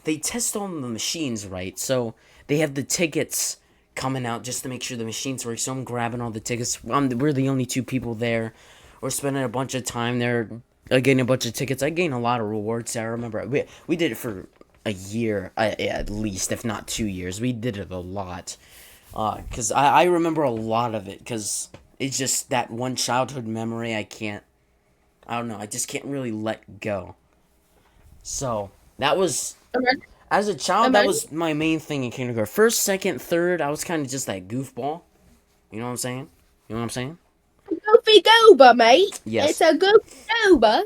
they test on the machines, right? So they have the tickets coming out just to make sure the machines work. So I'm grabbing all the tickets. We're the only two people there. We're spending a bunch of time there, getting a bunch of tickets. I gained a lot of rewards. I remember we did it for a year, at least, if not 2 years. We did it a lot. Because I remember a lot of it, because it's just that one childhood memory I don't know, I just can't really let go. So, that was, Imagine, as a child, that imagine was my main thing in kindergarten. First, second, third, I was kind of just that goofball. You know what I'm saying? You know what I'm saying? goofy goober, mate. Yes. It's a goofy goober.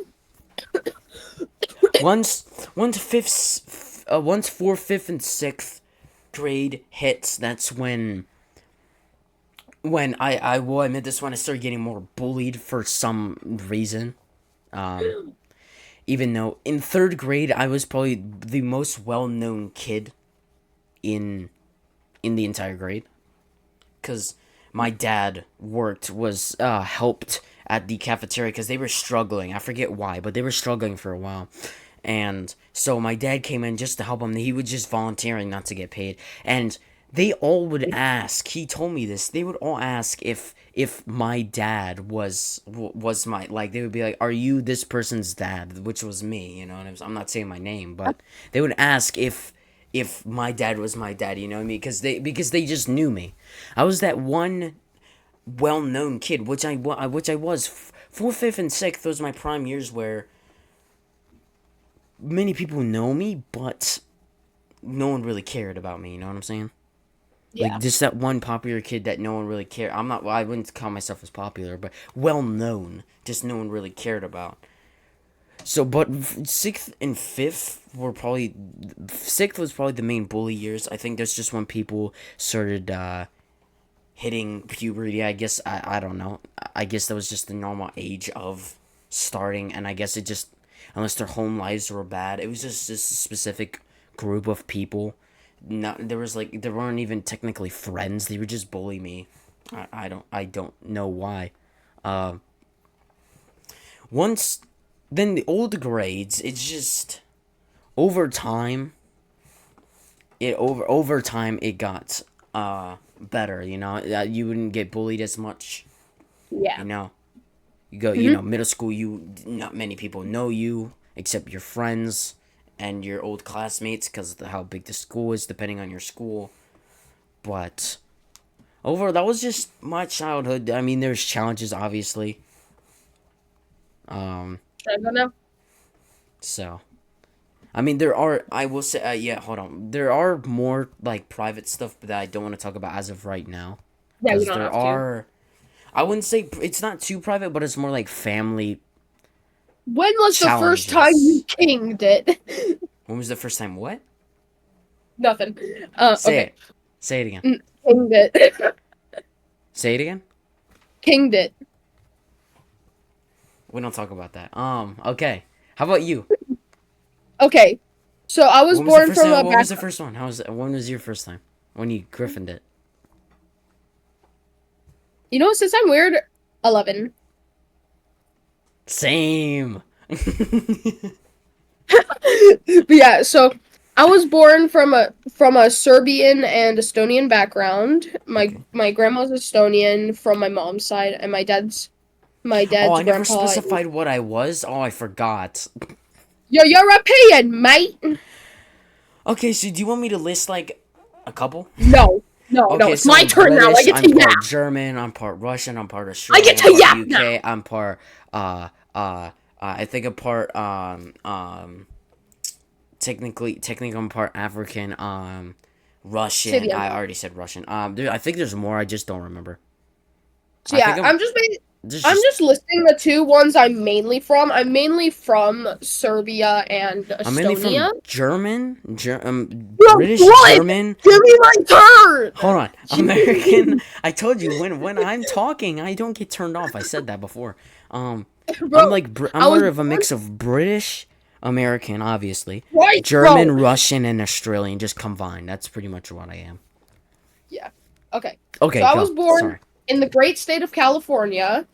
Once fourth, fifth, and sixth grade hits, that's when I will admit this, when I started getting more bullied for some reason. Even though in third grade I was probably the most well-known kid in the entire grade, because my dad helped at the cafeteria because they were struggling. I forget why, but they were struggling for a while. And so my dad came in just to help him. He was just volunteering not to get paid. And they all would ask, he told me this, they would all ask if my dad was my, like, they would be like, are you this person's dad? Which was me, and I'm not saying my name, but they would ask if my dad was my dad, you know what I mean? Because they just knew me. I was that one well-known kid, which I was. Fourth, fifth, and sixth was my prime years where many people know me, but no one really cared about me, you know what I'm saying? Yeah. Like, just that one popular kid that no one really cared. I wouldn't call myself as popular, but well-known. Just no one really cared about. So, but sixth and fifth were probably... Sixth was probably the main bully years. I think that's just when people started hitting puberty. I guess, I don't know. I guess that was just the normal age of starting. And I guess it just... Unless their home lives were bad. It was just a specific group of people. There weren't even technically friends. They would just bully me. I don't know why. Then the older grades, it's just over time. Over time it got better. You wouldn't get bullied as much. Yeah. You go. Middle school. Not many people know you except your friends and your old classmates, because of how big the school is, depending on your school. But that was just my childhood. I mean, there's challenges, obviously. I don't know. So, I mean, there are. I will say, hold on. There are more like private stuff that I don't want to talk about as of right now. Yeah, you Because don't there have to. are. I wouldn't say it's not too private, but it's more like family. When was the first time you Challenges. kinged it? When was the first time? What? Nothing. Say Okay. it. Say it again. Kinged it. Say it again. Kinged it. We don't talk about that. Okay. How about you? Okay. So I was When was the born first from time? a When was back. the first one? When was your first time? When you griffined it? You know, since I'm weird, 11. Same. But yeah, so I was born from a Serbian and Estonian background. My Okay. my grandma's Estonian from my mom's side, and my Oh, dad's I never grandpa. specified what I was. Oh, I forgot. Yo, you're European, mate. Okay, so do you want me to list like a couple? No, no, no. Okay, It's so my I'm turn now. I British. get I'm to yap. part German. I'm part Russian. I'm part I get Australian. I'm to part yap UK. now. I'm part I think I'm part technically I'm part African. Say Russian. the I N-word. already said Russian. I think there's more. I just don't remember. So I yeah, think I'm. I'm just I'm Just just listing the two ones I'm mainly from. I'm mainly from Serbia and I'm mainly from Estonia. British What? German. Give me my turn! Hold on, American. Jeez. I told you when I'm talking, I don't get turned off. I said that before. Um, I'm Bro, I'm I was more of a born mix of British, American, obviously, right, German, bro. Russian, and Australian just combined. That's pretty much what I am. Yeah. Okay. So Okay, I was go. born Sorry. in the great state of California.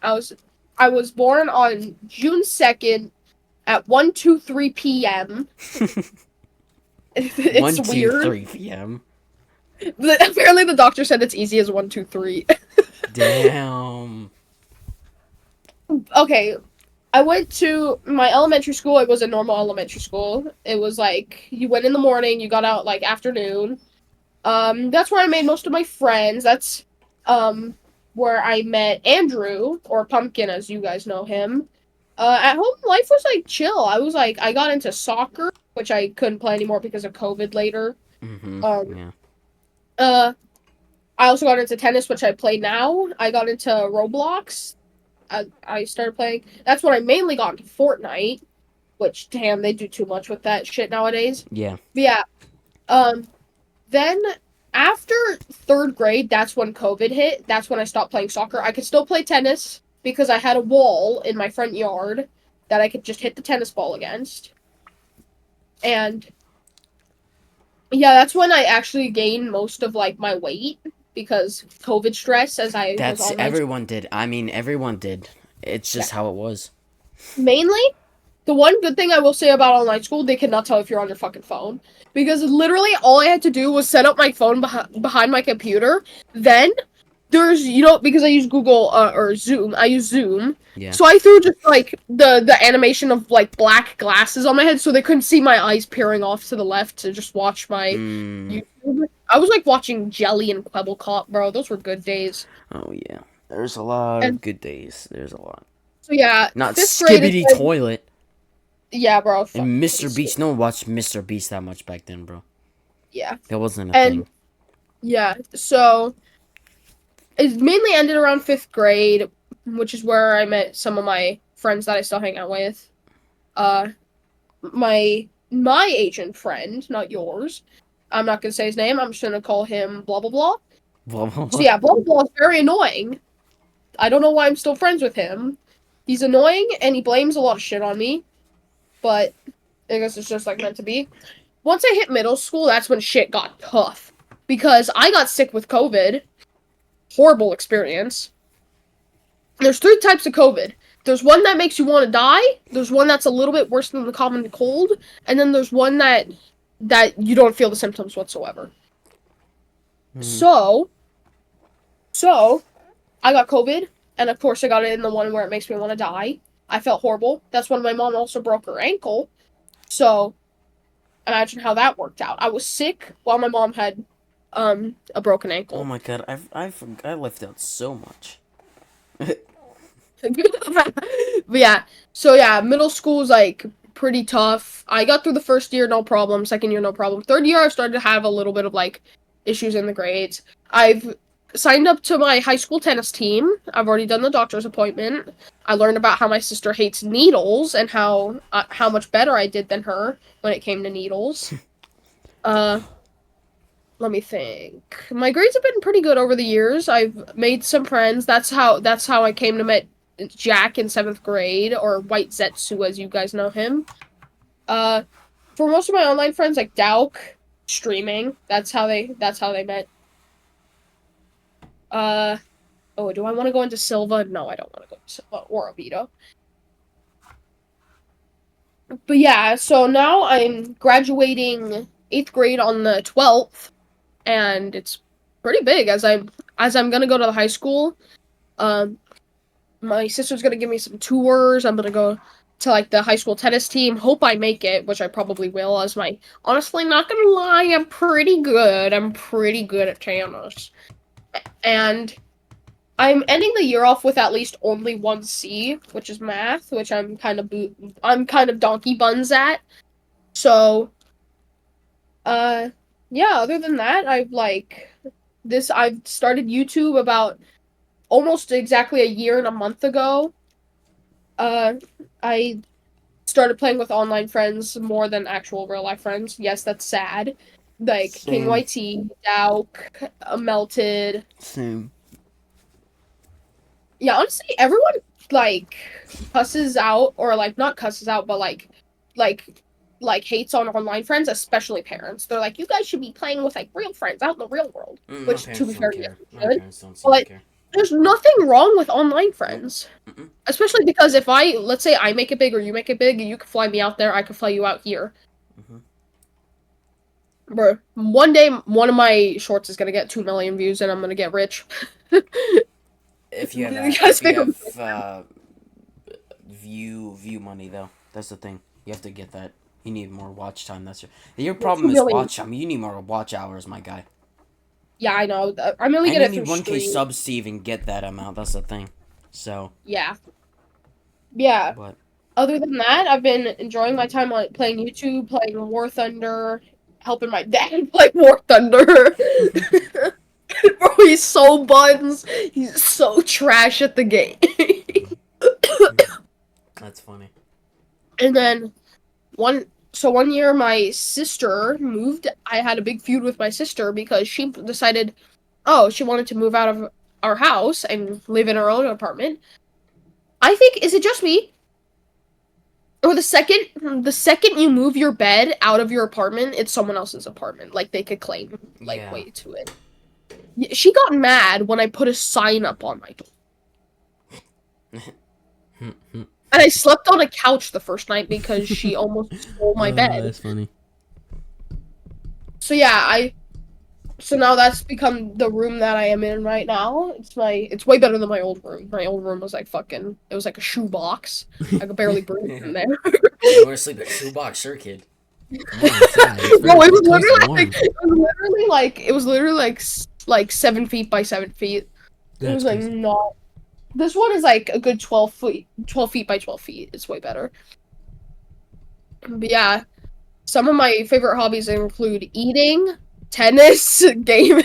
I was I was born on June 2nd at 1:23 p.m. It's One, two, weird. 3 p.m. Apparently the doctor said it's easy as 1:23. Damn. Okay, I went to my elementary school. It was a normal elementary school. It was like you went in the morning, you got out like afternoon. That's where I made most of my friends. That's um where I met Andrew or Pumpkin as you guys know him. At home life was like chill. I got into soccer, which I couldn't play anymore because of COVID later. Mhm. Um Yeah. uh I also got into tennis, which I play now. I got into Roblox. I started playing. That's when I mainly got into Fortnite, which damn, they do too much with that shit nowadays. Yeah. But yeah, um, then after third grade, that's when COVID hit. That's when I stopped playing soccer. I could still play tennis because I had a wall in my front yard that I could just hit the tennis ball against. And yeah, that's when I actually gained most of like my weight because COVID stress as I was That's online. everyone did. I mean, everyone did. It's Yeah. just how it was. Mainly, the one good thing I will say about online school, they cannot tell if you're on your fucking phone. Because literally all I had to do was set up my phone behind my computer. Then there's, because I use Google or Zoom, I use Zoom. Yeah. So I threw just like the animation of like black glasses on my head so they couldn't see my eyes peering off to the left to just watch my Mm. YouTube. I was like watching Jelly and Cop, bro. Those were good days. Oh yeah. There's a lot of And good days. There's a lot. so yeah, Not fifth grade is Skibbity when, Toilet yeah, bro, fuck. and Mr. Beast. No one watched Mr. Beast that much back then, bro. Yeah. That wasn't a And thing. yeah, so it mainly ended around fifth grade, which is where I met some of my friends that I still hang out with. Uh, my Asian friend, not yours. I'm not gonna say his name. I'm just gonna call him blah blah blah. Blah blah So blah. yeah, blah blah blah is very annoying. I don't know why I'm still friends with him. He's annoying and he blames a lot of shit on me, but I guess it's just like meant to be. Once I hit middle school, that's when shit got tough because I got sick with COVID. Horrible experience. There's three types of COVID. There's one that makes you want to die. There's one that's a little bit worse than the common cold, and then there's one that you don't feel the symptoms whatsoever. Mm. So, so I got COVID, and of course I got it in the one where it makes me want to die. I felt horrible. That's when my mom also broke her ankle. So imagine how that worked out. I was sick while my mom had a broken Oh ankle. my god, I left out so much. But yeah, so yeah, middle school was like pretty tough. I got through the first year, no problem. Second year, no problem. Third year, I started to have a little bit of like issues in the grades. I've signed up to my high school tennis team. I've already done the doctor's appointment. I learned about how my sister hates needles and how much better I did than her when it came to needles. Uh, Let me think. My grades have been pretty good over the years. I've made some friends. That's how I came to meet Jack in seventh grade, or White Zetsu as you guys know him. Uh, for most of my online friends, like Dauk, streaming. That's how they met. Uh oh, do I want to go into Silva? No, I don't want to go into Silva or Oviedo. But yeah, so now I'm graduating eighth grade on the 12th, and it's pretty big as I'm gonna go to the high school. Um, my sister's gonna give me some tours. I'm gonna go to like the high school tennis team. Hope I make it, which I probably will. As my honestly, not gonna lie, I'm pretty good. I'm pretty good at tennis, and I'm ending the year off with at least only one C, which is math, which I'm kind of donkey buns at. So, uh, yeah. Other than that, I've started YouTube about almost exactly a year and a month ago, I started playing with online friends more than actual real life friends. Yes, that's sad. Like Same. KINGYT, Dauk, Melted. Same. Yeah, honestly, everyone like cusses out or like not cusses out, but like hates on online friends, especially parents. They're like, you guys should be playing with like real friends out in the real world. My Which, to parents be don't fair, yes, care. we My should. parents don't seem to But care. there's nothing wrong with online Nope. friends. Mm-mm. Especially because if let's say I make it big or you make it big, you can fly me out there, I can fly you out here. Mm-hmm. Bro, one day one of my shorts is gonna get 2 million views and I'm gonna get rich. If you have You guys think I'm view money though, that's the thing. You have to get that. You need more watch time. Your two problem is million. watch time. You need more watch hours, my guy. Yeah, I know. I'm only And gonna you get through need 1K stream. subs to even get that amount. That's the thing. So, Yeah. Yeah. but Other than that, I've been enjoying my time on playing YouTube, playing War Thunder, helping my dad play War Thunder. Bro, he's so buns. He's so trash at the game. that's funny. And then one year my sister moved. I had a big feud with my sister because she decided, oh, she wanted to move out of our house and live in her own apartment. I think, is it just me? Or the second you move your bed out of your apartment, it's someone else's apartment. Like they could claim like Yeah. way to it. She got mad when I put a sign up on my door. And I slept on a couch the first night because she almost stole my bed. That's funny. So yeah, so now that's become the room that I am in right now. It's way better than my old room. My old room was like fucking, it was like a shoebox. I could barely breathe in there. You want to sleep in a shoebox, sure, kid. Come on inside. No, it was It's nice and literally warm. like like 7 feet by 7 feet. It was like crazy. not. This one is like a good 12 feet by 12 feet. It's way better. But yeah, some of my favorite hobbies include eating, tennis, gaming.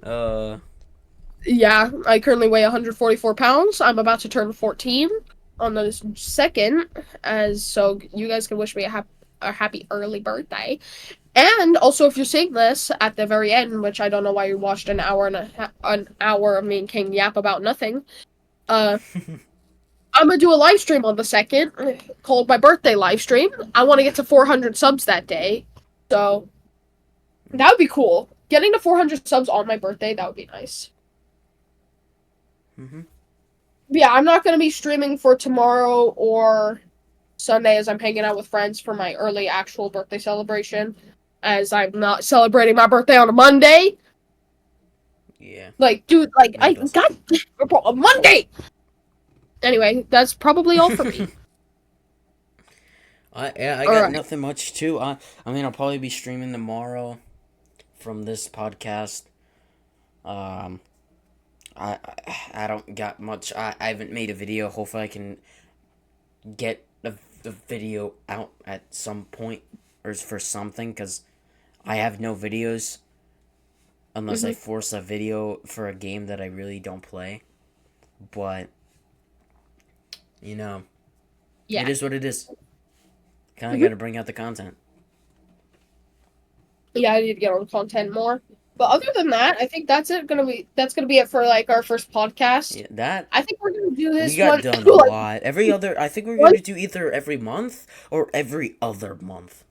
uh, Yeah, I currently weigh 144 pounds. I'm about to turn 14 on the 2nd, as so you guys can wish me a happy early birthday. And also, if you're seeing this at the very end, which I don't know why you watched an hour of me and King yap about nothing, uh, I'm gonna do a live stream on the 2nd called my birthday live stream. I want to get to 400 subs that day, so that would be cool. Getting to 400 subs on my birthday, that would be nice. mm-hmm. Yeah, I'm not gonna be streaming for tomorrow or Sunday as I'm hanging out with friends for my early actual birthday celebration, as I'm not celebrating my birthday on a Monday. Yeah. Like, dude, like No I one does. got a Monday. Anyway, that's probably all for me. I All got right. nothing much too. I mean, I'll probably be streaming tomorrow from this podcast. Um, I don't got much. I haven't made a video. Hopefully, I can get the video out at some point or for something because I have no videos unless I Mhm. force a video for a game that I really don't play. But you know, it Yeah. is what it is. Kind of got Mhm. to bring out the content. Yeah, I need to get on content more. But other than that, I think that's gonna be it for like our first podcast. Yeah, that I think we're gonna do we this got one done a like lot. Every other, I think we're one. gonna do either every month or every other month.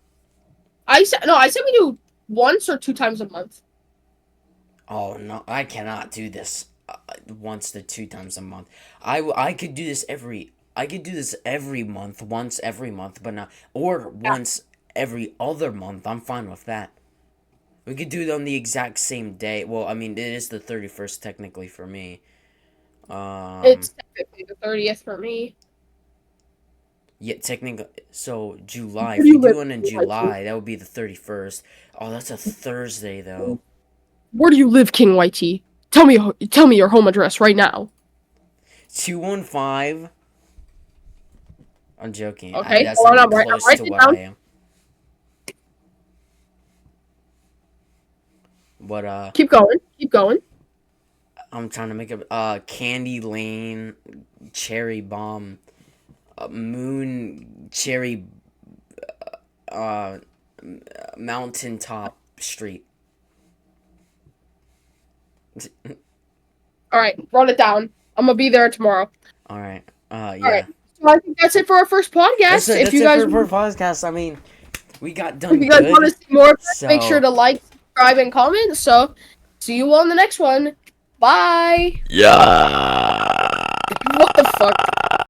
I said we do once or 2 times a month. Oh no, I cannot do this once to 2 times a month. I could do this I could do this every month, once every month, but not or Yeah. once every other month. I'm fine with that. We could do it on the exact same day. Well, I mean, it is the 31st technically for me. Um, It's technically the 30th for me. yeah, technically. So July. Where If do we you do live? one in July, that would be the 31st. Oh, that's a Thursday though. Where do you live, King Whitey? Tell me your home address right now. 215. I'm joking. Okay, That's hold not on. even I'm close to writing it what I down. am. But Keep going. Keep going. I'm trying to make a Candy Lane, Cherry Bomb, Moon Cherry, uh, Mountaintop Street. All right, wrote it down. I'm gonna be there tomorrow. All right. All Yeah. right. So I think that's it for our first podcast. That's it for podcast. I mean, we got done if you guys want to good. see more, So make sure to like, subscribe, and comment. So, see you on the next one. Bye. yeah. What the fuck?